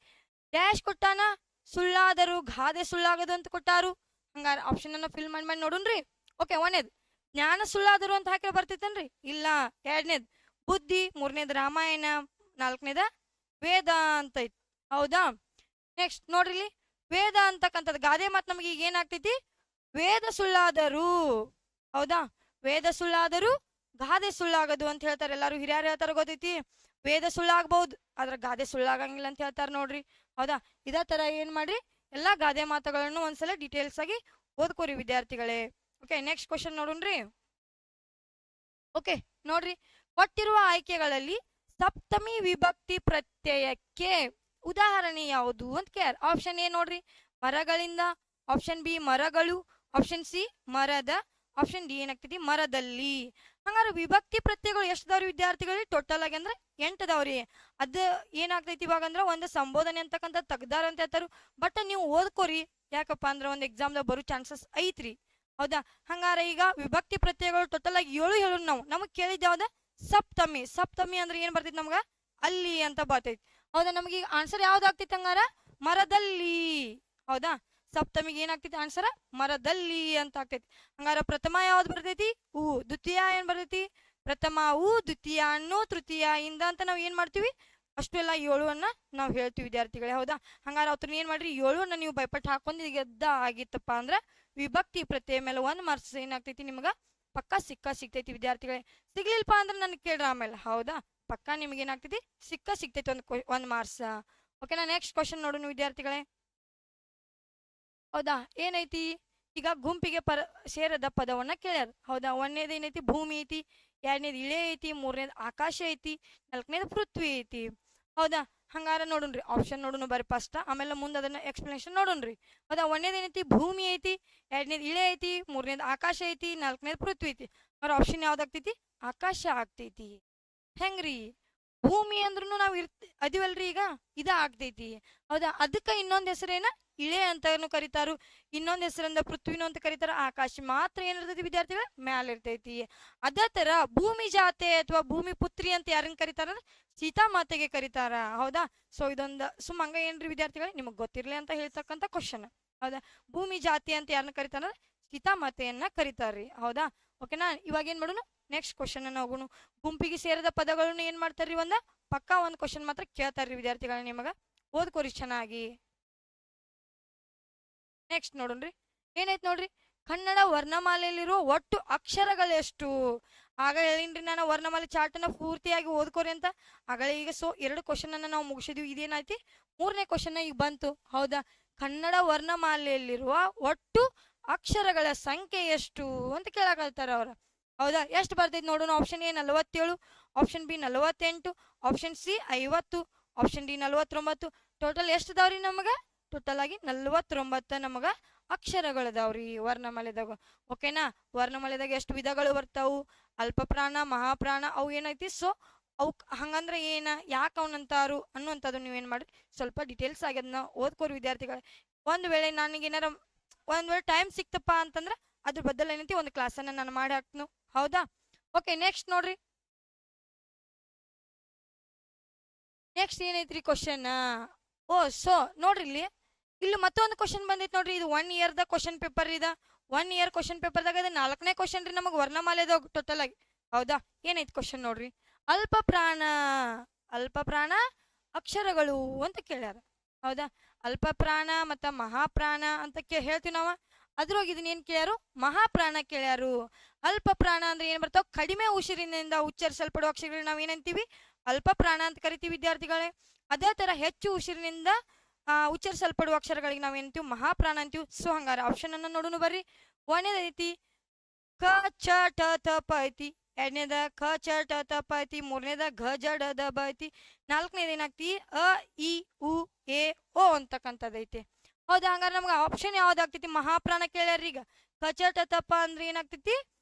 ಡ್ಯಾಶ್ ಕೊಟ್ಟಾನ, ಸುಳ್ಳಾದರೂ ಗಾದೆ ಸುಳ್ಳಾಗದು ಅಂತ ಕೊಟ್ಟಾರು. ಹಂಗಾರ ಆಪ್ಷನ್ ಅನ್ನ ಫಿಲ್ ಮಾಡಿ ನೋಡುನ್ರಿ. ಓಕೆ, 1ನೇದು ಜ್ಞಾನ ಸುಳ್ಳಾದರು ಅಂತ ಹಾಕಿ ಬರ್ತೈತನ್ರಿ? ಇಲ್ಲ. 2ನೇದು ಬುದ್ಧಿ, 3ನೇದು ರಾಮಾಯಣ, 4ನೇದ ವೇದ ಅಂತ ಐತಿ, ಹೌದಾ? ನೆಕ್ಸ್ಟ್ ನೋಡ್ರಿ, ವೇದ ಅಂತಕ್ಕಂಥದ್ದು ಗಾದೆ ಮಾತು ನಮಗೆ ಈಗ ಏನಾಗ್ತೈತಿ? ವೇದ ಸುಳ್ಳಾದರು, ಹೌದಾ? ವೇದ ಸುಳ್ಳಾದರು ಗಾದೆ ಸುಳ್ಳಾಗದು ಅಂತ ಹೇಳ್ತಾರೆ. ಎಲ್ಲಾರು ಹಿರಿಯರು ಹೇಳ್ತಾರ, ಗೊತ್ತೈತಿ? ವೇದ ಸುಳ್ಳಾಗಬಹುದು ಆದ್ರೆ ಗಾದೆ ಸುಳ್ಳಾಗಂಗಿಲ್ಲ ಅಂತ ಹೇಳ್ತಾರ ನೋಡ್ರಿ, ಹೌದಾ? ಇದೇ ತರ ಏನ್ ಮಾಡ್ರಿ, ಎಲ್ಲಾ ಗಾದೆ ಮಾತುಗಳನ್ನು ಒಂದ್ಸಲ ಡೀಟೇಲ್ಸ್ ಆಗಿ ಓದ್ಕೋರಿ ವಿದ್ಯಾರ್ಥಿಗಳೇ. ಓಕೆ, ನೆಕ್ಸ್ಟ್ ಕ್ವಶನ್ ನೋಡೋಣ್ರಿ. ಓಕೆ ನೋಡ್ರಿ, ಕೊಟ್ಟಿರುವ ಆಯ್ಕೆಗಳಲ್ಲಿ ಸಪ್ತಮಿ ವಿಭಕ್ತಿ ಪ್ರತ್ಯಯಕ್ಕೆ ಉದಾಹರಣೆ ಯಾವುದು ಅಂತ ಕೇಳ. ಆಪ್ಷನ್ ಎ ನೋಡ್ರಿ, ಮರಗಳಿಂದ. ಆಪ್ಷನ್ ಬಿ ಮರಗಳು. ಆಪ್ಷನ್ ಸಿ ಮರದ. ಆಪ್ಷನ್ ಡಿ ಏನಾಗ್ತೈತಿ? ಮರದಲ್ಲಿ. ಹಂಗಾರೆ ವಿಭಕ್ತಿ ಪ್ರತ್ಯಯಗಳು ಎಷ್ಟದವ್ರಿ ವಿದ್ಯಾರ್ಥಿಗಳು? ಟೋಟಲ್ ಆಗಿ ಅಂದ್ರೆ 8 ಅದಾವ್ರಿ. ಅದು ಏನಾಗ್ತೈತಿ ಇವಾಗ ಅಂದ್ರೆ ಒಂದು ಸಂಬೋಧನೆ ಅಂತಕ್ಕಂಥ ತೆಗ್ದಾರ ಅಂತ ಹೇಳ್ತಾರು. ಬಟ್ ನೀವು ಓದ್ಕೋರಿ, ಯಾಕಪ್ಪ ಅಂದ್ರೆ ಒಂದು ಎಕ್ಸಾಮ್ದಾಗ ಬರೋ ಚಾನ್ಸಸ್ ಐತ್ರಿ, ಹೌದಾ? ಹಂಗಾರೆ ಈಗ ವಿಭಕ್ತಿ ಪ್ರತ್ಯಯಗಳು ಟೋಟಲ್ ಆಗಿ 7 ಹೇಳು. ನಮಗ್ ಕೇಳಿದ ಯಾವ್ದ? ಸಪ್ತಮಿ. ಸಪ್ತಮಿ ಅಂದ್ರೆ ಏನ್ ಬರ್ತೈತಿ ನಮ್ಗ? ಅಲ್ಲಿ ಅಂತ ಬರ್ತೈತಿ, ಹೌದಾ? ನಮಗೆ ಈಗ ಆನ್ಸರ್ ಯಾವ್ದು ಆಗ್ತೈತಿ ಹಂಗಾರ? ಮರದಲ್ಲಿ, ಹೌದಾ? ಸಪ್ತಮಿಗೆ ಏನಾಗ್ತೈತಿ ಆನ್ಸರ್? ಮರದಲ್ಲಿ ಅಂತ ಆಗ್ತೈತಿ. ಹಂಗಾರ ಪ್ರಥಮ ಯಾವ್ದು ಬರ್ತೈತಿ? ಊ. ದ್ವಿತೀಯ ಏನ್ ಬರ್ತೈತಿ? ಪ್ರಥಮ ಊ, ದ್ವಿತೀಯ ಅನ್ನು, ತೃತೀಯ ಇಂದ ಅಂತ ನಾವು ಏನ್ ಮಾಡ್ತೀವಿ? ಅಷ್ಟೆಲ್ಲ 7 ನಾವು ಹೇಳ್ತೀವಿ ವಿದ್ಯಾರ್ಥಿಗಳೇ, ಹೌದಾ? ಹಂಗಾರ ಅವ್ರನ್ನ ಏನ್ ಮಾಡ್ರಿ, 7 ನೀವು ಭಯಪಟ್ಟು ಹಾಕೊಂಡು ಗೆದ್ದ ಆಗಿತ್ತಪ್ಪ ಅಂದ್ರ ವಿಭಕ್ತಿ ಪ್ರತ್ಯಯ ಮೇಲೆ 1 ಮಾರ್ಕ್ಸ್ ಏನಾಗ್ತೈತಿ ನಿಮ್ಗ ಪಕ್ಕ ಸಿಗ್ತೈತಿ ವಿದ್ಯಾರ್ಥಿಗಳೇ. ಸಿಗ್ಲಿಲ್ಪ ಅಂದ್ರೆ ನನ್ಗೆ ಕೇಳ್ರ ಆಮೇಲೆ, ಹೌದಾ? ಪಕ್ಕ ನಿಮ್ಗೆ ಏನಾಗ್ತೈತಿ? ಸಿಗ್ತೈತಿ ಒಂದು ಮಾರ್ಕ್ಸ್. ಓಕೆನಾ? ನೆಕ್ಸ್ಟ್ ಕ್ವಶನ್ ನೋಡೋಣ ವಿದ್ಯಾರ್ಥಿಗಳೇ, ಹೌದಾ? ಏನೈತಿ ಈಗ? ಗುಂಪಿಗೆ ಸೇರದ ಪದವನ್ನ ಕೇಳ್ಯಾರ, ಹೌದಾ? 1ನೇದು ಏನೈತಿ? ಭೂಮಿ ಐತಿ. 2ನೇದು ಇಳೆ ಐತಿ. 3ನೇದು ಆಕಾಶ ಐತಿ. 4ನೇದು ಪೃಥ್ವಿ ಐತಿ, ಹೌದಾ? ಹಂಗಾರ ನೋಡೋಣ್ರಿ, ಆಪ್ಷನ್ ನೋಡೋಣ ಬರ್ರಿ ಫಸ್ಟ್, ಆಮೇಲೆ ಮುಂದೆ ಅದನ್ನ ಎಕ್ಸ್ಪ್ಲನೇಷನ್ ನೋಡೋಣ್ರಿ, ಹೌದಾ? 1ನೇದು ಏನೈತಿ? ಭೂಮಿ ಐತಿ. 2ನೇದು ಇಳೆ ಐತಿ. 3ನೇದು ಆಕಾಶ ಐತಿ. 4ನೇದು ಪೃಥ್ವಿ ಐತಿ. ಅವ್ರ ಆಪ್ಷನ್ ಯಾವ್ದಾಗ್ತೈತಿ? ಆಕಾಶ ಆಗ್ತೈತಿ. ಹೆಂಗ್ರಿ? ಭೂಮಿ ಅಂದ್ರೂ ನಾವು ಅದಿವಲ್ರಿ, ಈಗ ಇದ ಆಗ್ತೈತಿ, ಹೌದಾ? ಅದಕ್ಕ ಇನ್ನೊಂದ್ ಹೆಸರೇನ? ಇಳೆ ಅಂತಾನು ಕರೀತಾರು. ಇನ್ನೊಂದ್ ಹೆಸರಿಂದ ಪೃಥ್ವಿನು ಅಂತ ಕರೀತಾರ. ಆಕಾಶ ಮಾತ್ರ ಏನಿರ್ತೈತಿ ವಿದ್ಯಾರ್ಥಿಗಳ? ಮ್ಯಾಲ ಇರ್ತೈತಿ. ಅದೇ ತರ ಭೂಮಿ ಜಾತೆ ಅಥವಾ ಭೂಮಿ ಪುತ್ರಿ ಅಂತ ಯಾರನ್ನ ಕರೀತಾರ? ಸೀತಾಮಾತೆಗೆ ಕರೀತಾರ, ಹೌದಾ? ಸೊ ಇದೊಂದು ಹಂಗ ಏನ್ರಿ ವಿದ್ಯಾರ್ಥಿಗಳೇ, ನಿಮಗ್ ಗೊತ್ತಿರ್ಲಿ ಅಂತ ಹೇಳ್ತಕ್ಕಂಥ ಕ್ವಶನ್, ಹೌದಾ? ಭೂಮಿ ಜಾತಿ ಅಂತ ಯಾರನ್ನ ಕರೀತಾರ? ಸೀತಾಮಾತೆಯನ್ನ ಕರೀತಾರ್ರಿ, ಹೌದಾ? ಓಕೆನಾ? ಇವಾಗ ಏನ್ ಮಾಡೋಣ, ನೆಕ್ಸ್ಟ್ ಕ್ವಶನ್ ಅನ್ನ ಹೋಗೋಣ. ಗುಂಪಿಗೆ ಸೇರಿದ ಪದಗಳನ್ನ ಏನ್ ಮಾಡ್ತಾರ್ರಿ? ಪಕ್ಕಾ ಒಂದ್ ಕ್ವಶನ್ ಮಾತ್ರ ಕೇಳ್ತಾರ್ರಿ ವಿದ್ಯಾರ್ಥಿಗಳ, ನಿಮಗ ಓದ್ಕೋರಿ ಚೆನ್ನಾಗಿ. ನೆಕ್ಸ್ಟ್ ನೋಡೋಣ್ರಿ, ಏನೈತ್ ನೋಡ್ರಿ, ಕನ್ನಡ ವರ್ಣಮಾಲೆಯಲ್ಲಿರುವ ಒಟ್ಟು ಅಕ್ಷರಗಳೆಷ್ಟು? ಆಗ ಹೇಳಿನ್ರಿ ನಾನು ವರ್ಣಮಾಲೆ ಚಾರ್ಟ್ ಅನ್ನ ಪೂರ್ತಿಯಾಗಿ ಓದ್ಕೋರಿ ಅಂತ. ಆಗಲೇ ಈಗ 2 ಕ್ವಶನ್ ಅನ್ನ ನಾವು ಮುಗಿಸಿದ್ವಿ. ಇದೇನಾಯ್ತಿ? 3ನೇ ಕ್ವಶನ್ ಈಗ ಬಂತು, ಹೌದಾ? ಕನ್ನಡ ವರ್ಣಮಾಲೆಯಲ್ಲಿರುವ ಒಟ್ಟು ಅಕ್ಷರಗಳ ಸಂಖ್ಯೆ ಎಷ್ಟು ಅಂತ ಕೇಳಕತ್ತಾರ ಅವ್ರ, ಹೌದಾ? ಎಷ್ಟು ಬರ್ತೈತಿ ನೋಡೋಣ. Option A 47. Option B 48. Option C 50. Option D 49. Total ಎಷ್ಟು ಅದಾವ್ರಿ ನಮಗ? ಟೋಟಲ್ ಆಗಿ 49 ನಮಗ ಅಕ್ಷರಗಳದಾವ್ರಿ ವರ್ಣಮಾಲೆದಾಗ. ಓಕೆನಾ? ವರ್ಣಮಾಲೆದಾಗ ಎಷ್ಟು ವಿಧಗಳು ಬರ್ತಾವು? ಅಲ್ಪ ಪ್ರಾಣ, ಮಹಾಪ್ರಾಣ, ಅವು ಏನೈತಿ. ಸೊ ಅವು ಹಂಗಂದ್ರೆ ಏನ, ಯಾಕೆ ಅವನಂತಾರು ಅನ್ನುವಂಥದ್ದು ನೀವೇನು ಮಾಡ್ರಿ ಸ್ವಲ್ಪ ಡೀಟೇಲ್ಸ್ ಆಗಿ ಅದನ್ನ ಓದ್ಕೋರಿ ವಿದ್ಯಾರ್ಥಿಗಳೇ. ಒಂದು ವೇಳೆ ನನಗೇನಾರ ಒಂದ್ ವೇಳೆ ಟೈಮ್ ಸಿಕ್ತಪ್ಪ ಅಂತಂದ್ರೆ ಅದ್ರ ಬದಲು ಏನೈತಿ ಒಂದು ಕ್ಲಾಸನ್ನ ನಾನು ಮಾಡಿ ಹಾಕ್ತನು. ಹೌದಾ? ಓಕೆ, ನೆಕ್ಸ್ಟ್ ನೋಡ್ರಿ. ನೆಕ್ಸ್ಟ್ ಏನೈತ್ರಿ ಕ್ವಶನ್? ಓ ಸೊ ನೋಡ್ರಿ ಇಲ್ಲಿ ಮತ್ತೊಂದು ಕ್ವಶನ್ ಬಂದೈತಿ ನೋಡ್ರಿ. ಇದು 1 ಇಯರ್ದ ಕ್ವಶನ್ ಪೇಪರ್ ಇದ. 1 ಇಯರ್ ಕ್ವಶನ್ ಪೇಪರ್ದಾಗ ಇದು 4ನೇ ಕ್ವಶನ್ ರೀ ನಮಗೆ ವರ್ಣಮಾಲೆದಾಗ ಟೋಟಲ್ ಆಗಿ. ಹೌದಾ? ಏನೈತಿ ಕ್ವಶನ್ ನೋಡ್ರಿ. ಅಲ್ಪ ಪ್ರಾಣ, ಅಲ್ಪ ಪ್ರಾಣ ಅಕ್ಷರಗಳು ಅಂತ ಕೇಳ್ಯಾರ. ಹೌದಾ? ಅಲ್ಪ ಪ್ರಾಣ ಮತ್ತ ಮಹಾಪ್ರಾಣ ಅಂತ ಹೇಳ್ತೀವಿ ನಾವು. ಅದ್ರೊಳಗೆ ಇದನ್ನ ಏನ್ ಕೇಳ್ಯಾರು? ಮಹಾಪ್ರಾಣ ಕೇಳ್ಯಾರು. ಅಲ್ಪ ಪ್ರಾಣ ಅಂದ್ರೆ ಏನ್ ಬರ್ತಾವ? ಕಡಿಮೆ ಉಸಿರಿನಿಂದ ಉಚ್ಚರಿಸಲ್ಪಡುವ ಅಕ್ಷರಗಳು ನಾವ್ ಏನಂತೀವಿ? ಅಲ್ಪ ಪ್ರಾಣ ಅಂತ ಕರಿತೀವಿ ವಿದ್ಯಾರ್ಥಿಗಳೇ. ಅದೇ ತರ ಹೆಚ್ಚು ಉಸಿರಿನಿಂದ ಉಚ್ಚರಿಸಲ್ಪಡುವ ಅಕ್ಷರಗಳಿಗೆ ನಾವ್ ಏನಂತೀವಿ? ಮಹಾಪ್ರಾಣ ಅಂತೀವಿ. ಸೊ ಹಂಗಾರ ಆಪ್ಷನ್ ಅನ್ನ ನೋಡೋಣ ಬರ್ರಿ. ಒಂದೇದೈತಿ ಕ ಚ ಟ ತ ಪ ಐತಿ. ಎರಡನೇದ ಕ ಚ ಟ ತ ಪ ಐತಿ. ಮೂರನೇದ ಘ ಜ ಡ ದ ಬ ಐತಿ. ನಾಲ್ಕನೇದ ಏನಾಗ್ತಿ? ಅ ಇ ಉ ಎ ಓ ಅಂತಕ್ಕಂಥದ್ದೈತಿ. ಹೌದಾ? ಹಂಗಾರೆ ನಮ್ಗೆ ಆಪ್ಷನ್ ಯಾವ್ದಾಗ್ತೈತಿ? ಮಹಾಪ್ರಾಣ ಕೇಳ್ಯಾರ. ಈಗ ಕ ಚ ಟ ತ ಪ ಅಂದ್ರೆ ಏನಾಗ್ತೈತಿ?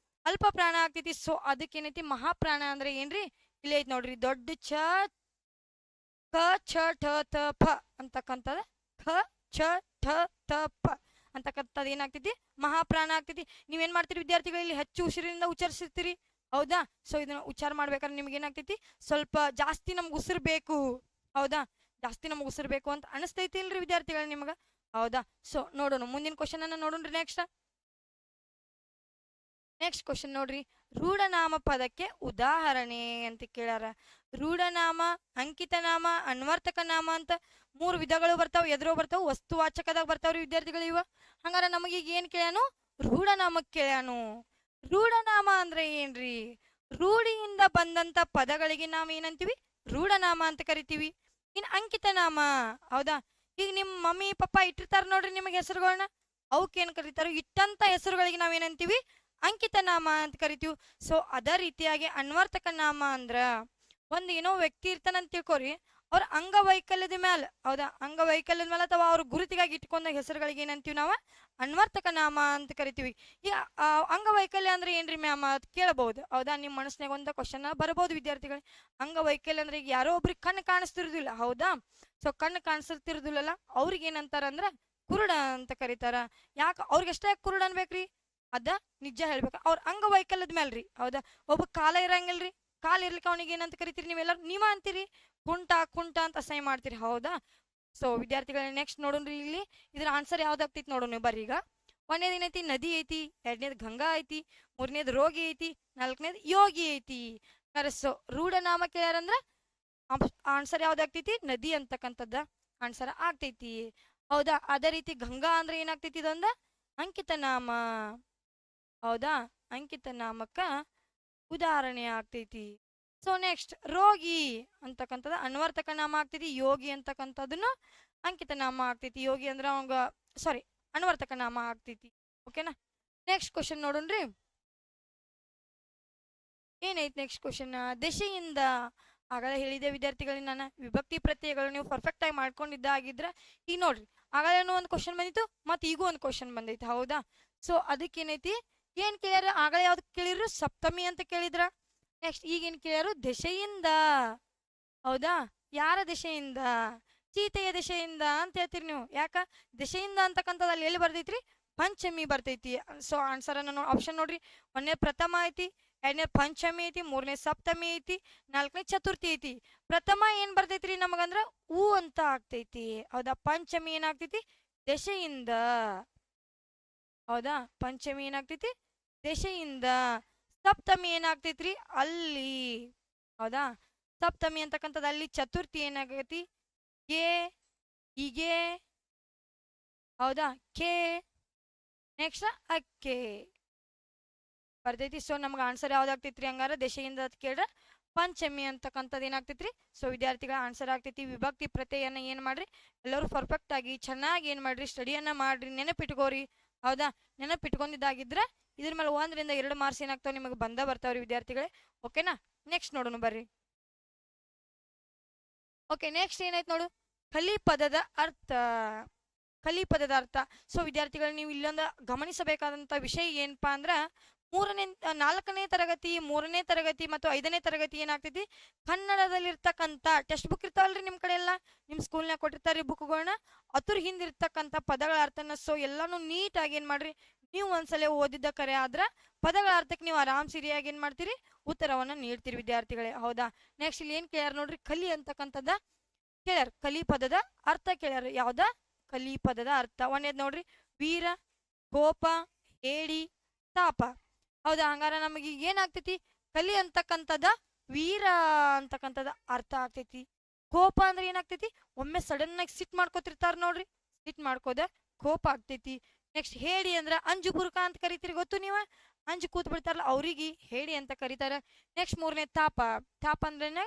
ಅಲ್ಪ ಪ್ರಾಣ ಆಗ್ತೈತಿ. ಸೊ ಅದಕ್ಕೆ ಏನೈತಿ? ಮಹಾಪ್ರಾಣ ಅಂದ್ರೆ ಏನ್ರಿ? ಇಲ್ಲಿ ಐತಿ ನೋಡ್ರಿ, ದೊಡ್ಡ ಚ ಕ ಛ ಠ ತ ಪ ಅಂತಕ್ಕಂಥದ್ದು. ಖ ಛ ಠ ತ ಪ ಅಂತಕ್ಕಂಥದ್ದು ಏನಾಗ್ತೈತಿ? ಮಹಾಪ್ರಾಣ ಆಗ್ತೈತಿ. ನೀವೇನ್ ಮಾಡ್ತೀರಿ ವಿದ್ಯಾರ್ಥಿಗಳು? ಇಲ್ಲಿ ಹೆಚ್ಚು ಉಸಿರಿನಿಂದ ಉಚ್ಚರಿಸಿರ್ತೀರಿ. ಹೌದಾ? ಸೊ ಇದನ್ನ ಉಚ್ಚಾರ ಮಾಡ್ಬೇಕಾದ್ರೆ ನಿಮ್ಗೆ ಏನಾಗ್ತೈತಿ? ಸ್ವಲ್ಪ ಜಾಸ್ತಿ ನಮ್ಗೆ ಉಸಿರು ಬೇಕು. ಹೌದಾ? ಜಾಸ್ತಿ ನಮ್ಗೆ ಉಸಿರು ಬೇಕು ಅಂತ ಅನಿಸ್ತೈತಿ ಇಲ್ರಿ ವಿದ್ಯಾರ್ಥಿಗಳು ನಿಮ್ಗೆ? ಹೌದಾ? ಸೊ ನೋಡೋಣ ಮುಂದಿನ ಕ್ವಶನ್ ಅನ್ನ ನೋಡೋಣ್ರಿ. ನೆಕ್ಸ್ಟ್ ಕ್ವಶನ್ ನೋಡ್ರಿ. ರೂಢನಾಮ ಪದಕ್ಕೆ ಉದಾಹರಣೆ ಅಂತ ಕೇಳ್ಯಾರ. ರೂಢನಾಮ, ಅಂಕಿತನಾಮ, ಅನ್ವರ್ತಕ ನಾಮ ಅಂತ 3 ವಿಧಗಳು ಬರ್ತಾವ. ಎದುರು ಬರ್ತಾವ? ವಸ್ತುವಾಚಕದಾಗ ಬರ್ತಾವ್ರಿ ವಿದ್ಯಾರ್ಥಿಗಳು ಇವ. ಹಂಗಾರ ನಮಗೀಗ ಏನ್ ಕೇಳ್ಯಾನು? ರೂಢನಾಮಕ್ಕೆ ಕೇಳ್ಯಾನು. ರೂಢನಾಮ ಅಂದ್ರೆ ಏನ್ರಿ? ರೂಢಿಯಿಂದ ಬಂದಂತ ಪದಗಳಿಗೆ ನಾವ್ ಏನಂತೀವಿ? ರೂಢನಾಮ ಅಂತ ಕರಿತೀವಿ. ಇನ್ ಅಂಕಿತನಾಮ, ಹೌದಾ? ಈಗ ನಿಮ್ ಮಮ್ಮಿ ಪಪ್ಪ ಇಟ್ಟಿರ್ತಾರ ನೋಡ್ರಿ ನಿಮಗೆ ಹೆಸರುಗಳನ್ನ, ಅವಕ್ಕೇನ್ ಕರೀತಾರ? ಇಟ್ಟಂತ ಹೆಸರುಗಳಿಗೆ ನಾವೇನಂತೀವಿ? ಅಂಕಿತ ನಾಮ ಅಂತ ಕರಿತೀವಿ. ಸೊ ಅದೇ ರೀತಿಯಾಗಿ ಅನ್ವರ್ತಕ ನಾಮ ಅಂದ್ರ ಒಂದ್ ಏನೋ ವ್ಯಕ್ತಿ ಇರ್ತಾನಂತ ತಿಳ್ಕೊರಿ, ಅವ್ರ ಅಂಗವೈಕಲ್ಯದ ಮ್ಯಾಲ, ಹೌದಾ, ಅಂಗವೈಕಲ್ಯದ ಮೇಲೆ ಅಥವಾ ಅವ್ರ ಗುರುತಿಗಾಗಿ ಇಟ್ಕೊಂಡ ಹೆಸರುಗಳಿಗೆ ಏನಂತೀವಿ ನಾವು? ಅನ್ವರ್ತಕ ನಾಮ ಅಂತ ಕರಿತೀವಿ. ಈ ಅಂಗವೈಕಲ್ಯ ಅಂದ್ರೆ ಏನ್ರಿ ಮ್ಯಾಮ್ ಅಂತ ಕೇಳಬಹುದು. ಹೌದಾ? ನಿಮ್ಮ ಮನಸ್ಸಿನಾಗ ಒಂದು ಕ್ವಶನ್ ಬರಬಹುದು ವಿದ್ಯಾರ್ಥಿಗಳು. ಅಂಗವೈಕಲ್ಯ ಅಂದ್ರೆ ಈಗ ಯಾರೋ ಒಬ್ರಿಗೆ ಕಣ್ಣು ಕಾಣಿಸ್ತಿರುದಿಲ್ಲ. ಹೌದಾ? ಸೊ ಕಣ್ಣು ಕಾಣಿಸ್ತಿರುದಿಲ್ಲಲ್ಲ, ಅವ್ರಿಗೆ ಏನಂತಾರ ಅಂದ್ರ ಕುರುಡ ಅಂತ ಕರೀತಾರ. ಯಾಕೆ ಅವ್ರಿಗೆಷ್ಟೇ ಕುರುಡ ಅನ್ಬೇಕ್ರಿ? ಅದ ನಿಜ ಹೇಳ್ಬೇಕು, ಅವ್ರ ಅಂಗವೈಕಲ್ಯದ ಮೇಲ್ರಿ. ಹೌದಾ? ಒಬ್ಬ ಕಾಲ ಇರಂಗಿಲ್ರಿ, ಕಾಲ ಇರ್ಲಿಕ್ಕೆ ಅವನಿಗೆ ಏನಂತ ಕರಿತೀರಿ ನೀವೆಲ್ಲರೂ? ನೀವ ಅಂತೀರಿ, ಕುಂಟ ಕುಂಟ ಅಂತ ಅಸಹ್ಯ ಮಾಡ್ತೀರಿ. ಹೌದಾ? ಸೊ ವಿದ್ಯಾರ್ಥಿಗಳ ನೆಕ್ಸ್ಟ್ ನೋಡೋಣ್ರಿ. ಇಲ್ಲಿ ಇದ್ರ ಆನ್ಸರ್ ಯಾವ್ದಾಗ್ತೈತಿ ನೋಡೋಣ ಬರ್ರಿ. ಈಗ ಒಂದೇದ್ ಏನೈತಿ? ನದಿ ಐತಿ. ಎರಡನೇದು ಗಂಗಾ ಐತಿ. ಮೂರನೇದು ರೋಗಿ ಐತಿ. ನಾಲ್ಕನೇದು ಯೋಗಿ ಐತಿ. ಸೊ ರೂಢನಾಮ ಕೇಳ್ಯಾರಂದ್ರ ಆನ್ಸರ್ ಯಾವ್ದಾಗ್ತೈತಿ? ನದಿ ಅಂತಕ್ಕಂಥದ್ದ ಆನ್ಸರ್ ಆಗ್ತೈತಿ. ಹೌದಾ? ಅದೇ ರೀತಿ ಗಂಗಾ ಅಂದ್ರೆ ಏನಾಗ್ತೈತಿ? ಇದೊಂದ ಅಂಕಿತ ನಾಮ. ಹೌದಾ? ಅಂಕಿತ ನಾಮಕ್ಕ ಉದಾಹರಣೆ ಆಗ್ತೈತಿ. ಸೊ ನೆಕ್ಸ್ಟ್ ರೋಗಿ ಅಂತಕ್ಕಂಥದ್ದು ಅನ್ವರ್ತಕ ನಾಮ ಆಗ್ತೈತಿ. ಯೋಗಿ ಅಂತಕ್ಕಂಥದ್ದನ್ನು ಅಂಕಿತ ನಾಮ ಆಗ್ತೈತಿ. ಯೋಗಿ ಅಂದ್ರೆ ಅವಂಗ ಸಾರಿ ಅನ್ವರ್ತಕ ನಾಮ ಆಗ್ತೈತಿ. ಓಕೆನಾ? ನೆಕ್ಸ್ಟ್ ಕ್ವಶನ್ ನೋಡೋಣ್ರಿ. ಏನೈತಿ ನೆಕ್ಸ್ಟ್ ಕ್ವಶನ್? ದೆಸೆಯಿಂದ ಆಗಲೇ ಹೇಳಿದೆ ವಿದ್ಯಾರ್ಥಿಗಳಿಗೆ ನಾನು, ವಿಭಕ್ತಿ ಪ್ರತ್ಯಯಗಳು ನೀವು ಪರ್ಫೆಕ್ಟ್ ಆಗಿ ಮಾಡ್ಕೊಂಡಿದ್ದಾಗಿದ್ರೆ ಈಗ ನೋಡ್ರಿ, ಆಗಲೇನೋ ಒಂದು ಕ್ವಶನ್ ಬಂದಿತ್ತು, ಮತ್ತೆ ಈಗೂ ಒಂದು ಕ್ವಶನ್ ಬಂದೈತಿ. ಹೌದಾ? ಸೊ ಅದಕ್ಕೇನೈತಿ? ಏನ್ ಕೇಳ್ಯಾರ? ಆಗಲೇ ಯಾವ್ದು ಕೇಳಿದ್ರು? ಸಪ್ತಮಿ ಅಂತ ಕೇಳಿದ್ರ. ನೆಕ್ಸ್ಟ್ ಈಗೇನ್ ಕೇಳ್ಯಾರು? ದೆಸೆಯಿಂದ. ಹೌದಾ? ಯಾರ ದೆಸೆಯಿಂದ? ಸೀತೆಯ ದೆಸೆಯಿಂದ ಅಂತ ಹೇಳ್ತೀರಿ ನೀವು. ಯಾಕ ದೆಸೆಯಿಂದ ಅಂತಕ್ಕಂಥದ್ದು ಅಲ್ಲಿ ಎಲ್ಲಿ ಬರ್ತೈತ್ರಿ? ಪಂಚಮಿ ಬರ್ತೈತಿ. ಸೊ ಆನ್ಸರ್ ಅನ್ನ ಆಪ್ಷನ್ ನೋಡ್ರಿ. ಒಂದೇ ಪ್ರಥಮ ಐತಿ, ಎರಡನೇ ಪಂಚಮಿ ಐತಿ, ಮೂರನೇ ಸಪ್ತಮಿ ಐತಿ, ನಾಲ್ಕನೇ ಚತುರ್ಥಿ ಐತಿ. ಪ್ರಥಮ ಏನ್ ಬರ್ತೈತ್ರಿ ನಮಗಂದ್ರ ಊ ಅಂತ ಆಗ್ತೈತಿ. ಹೌದಾ? ಪಂಚಮಿ ಏನಾಗ್ತೈತಿ? ದೆಸೆಯಿಂದ. ಹೌದಾ? ಪಂಚಮಿ ಏನಾಗ್ತೈತಿ? ದೆಸೆಯಿಂದ. ಸಪ್ತಮಿ ಏನಾಗ್ತೈತ್ರಿ? ಅಲ್ಲಿ. ಹೌದಾ? ಸಪ್ತಮಿ ಅಂತಕ್ಕಂಥದ್ದು ಅಲ್ಲಿ. ಚತುರ್ಥಿ ಏನಾಗೈತಿ? ಗೆ, ಹೀಗೆ. ಹೌದಾ? ಕೆ. ನೆಕ್ಸ್ಟ್ ಅಕ್ಕೆ ಬರ್ತೈತಿ. ಸೊ ನಮ್ಗೆ ಆನ್ಸರ್ ಯಾವ್ದಾಗ್ತೈತ್ರಿ? ಹಂಗಾರ ದೆಸೆಯಿಂದ ಕೇಳ್ರ ಪಂಚಮಿ ಅಂತಕ್ಕಂಥದ್ದು ಏನಾಗ್ತೈತ್ರಿ? ಸೊ ವಿದ್ಯಾರ್ಥಿಗಳ ಆನ್ಸರ್ ಆಗ್ತೈತಿ. ವಿಭಕ್ತಿ ಪ್ರತ್ಯಯನ ಏನ್ ಮಾಡ್ರಿ ಎಲ್ಲರೂ ಪರ್ಫೆಕ್ಟ್ ಆಗಿ ಚೆನ್ನಾಗಿ ಏನ್ ಮಾಡ್ರಿ ಸ್ಟಡಿಯನ್ನ ಮಾಡ್ರಿ, ನೆನಪಿಟ್ಕೋರಿ. ಹೌದಾ? ನೆನಪಿಟ್ಕೊಂಡಿದ್ದಾಗಿದ್ರೆ ಇದ್ರ ಮೇಲೆ 1 ರಿಂದ 2 ಮಾರ್ಕ್ಸ್ ಏನಾಗ್ತಾವ ನಿಮಗೆ ಬಂದ ಬರ್ತಾವ್ರಿ ವಿದ್ಯಾರ್ಥಿಗಳೇ. ಓಕೆನಾ? ನೆಕ್ಸ್ಟ್ ನೋಡೋಣ ಬರ್ರಿ. ಓಕೆ, ನೆಕ್ಸ್ಟ್ ಏನಾಯ್ತು ನೋಡು. ಕಲಿ ಪದದ ಅರ್ಥ. ಕಲಿ ಪದದ ಅರ್ಥ. ಸೊ ವಿದ್ಯಾರ್ಥಿಗಳು ನೀವು ಇಲ್ಲೊಂದು ಗಮನಿಸಬೇಕಾದಂತ ವಿಷಯ ಏನಪ್ಪಾ ಅಂದ್ರ 4ನೇ ತರಗತಿ 3ನೇ ತರಗತಿ ಮತ್ತು 5ನೇ ತರಗತಿ ಏನಾಗ್ತೈತಿ ಕನ್ನಡದಲ್ಲಿರ್ತಕ್ಕಂಥ ಟೆಕ್ಸ್ಟ್ ಬುಕ್ ಇರ್ತಾವಲ್ರಿ ನಿಮ್ ಕಡೆ ಎಲ್ಲ ನಿಮ್ ಸ್ಕೂಲ್ನಾಗ ಕೊಟ್ಟಿರ್ತಾರ್ರಿ ಬುಕ್ಗಳನ್ನ ಅದ್ರ ಹಿಂದಿರ್ತಕ್ಕಂಥ ಪದಗಳ ಅರ್ಥನ ಸೊ ಎಲ್ಲಾನು ನೀಟಾಗಿ ಏನ್ ಮಾಡ್ರಿ ನೀವು ಒಂದ್ಸಲ ಓದಿದ್ದ ಕರೆ ಆದ್ರ ಪದಗಳ ಅರ್ಥಕ್ಕೆ ನೀವು ಆರಾಮ್ ಸಿರಿಯಾಗಿ ಏನ್ ಮಾಡ್ತೀರಿ ಉತ್ತರವನ್ನ ನೀಡ್ತೀರಿ ವಿದ್ಯಾರ್ಥಿಗಳೇ. ಹೌದಾ, ನೆಕ್ಸ್ಟ್ ಇಲ್ಲಿ ಏನ್ ಕೇಳ್ಯಾರ ನೋಡ್ರಿ, ಕಲಿ ಅಂತಕ್ಕಂಥದ್ದ ಕೇಳ್ಯಾರ. ಕಲಿ ಪದದ ಅರ್ಥ ಕೇಳ್ಯಾರ. ಯಾವ್ದ ಕಲಿ ಪದದ ಅರ್ಥ? ಒಂದೇದ್ ನೋಡ್ರಿ, ವೀರ, ಕೋಪ, ಹೇಳಿ, ತಾಪ. ಹೌದಾ, ಹಂಗಾರ ನಮಗೆ ಏನಾಗ್ತೈತಿ ಕಲಿ ಅಂತಕ್ಕಂಥದ ವೀರ ಅಂತಕ್ಕಂಥದ ಅರ್ಥ ಆಗ್ತೈತಿ. ಕೋಪ ಅಂದ್ರೆ ಏನಾಗ್ತೈತಿ, ಒಮ್ಮೆ ಸಡನ್ ಆಗಿ ಸಿಟ್ ಮಾಡ್ಕೋತಿರ್ತಾರ ನೋಡ್ರಿ, ಸಿಟ್ ಮಾಡ್ಕೋದ ಕೋಪ ಆಗ್ತೈತಿ. ನೆಕ್ಸ್ಟ್ ಹೇಳಿ ಅಂದ್ರ ಅಂಜು ಬುರ್ಕ ಅಂತ ಕರಿತೀರಿ, ಗೊತ್ತು ನೀವ ಅಂಜು ಕೂತ್ ಬಿಡ್ತಾರಲ್ಲ ಅವ್ರಿಗೆ ಹೇಳಿ ಅಂತ ಕರೀತಾರ. ನೆಕ್ಸ್ಟ್ 3ನೇ ತಾಪ. ತಾಪ ಅಂದ್ರೇನೆ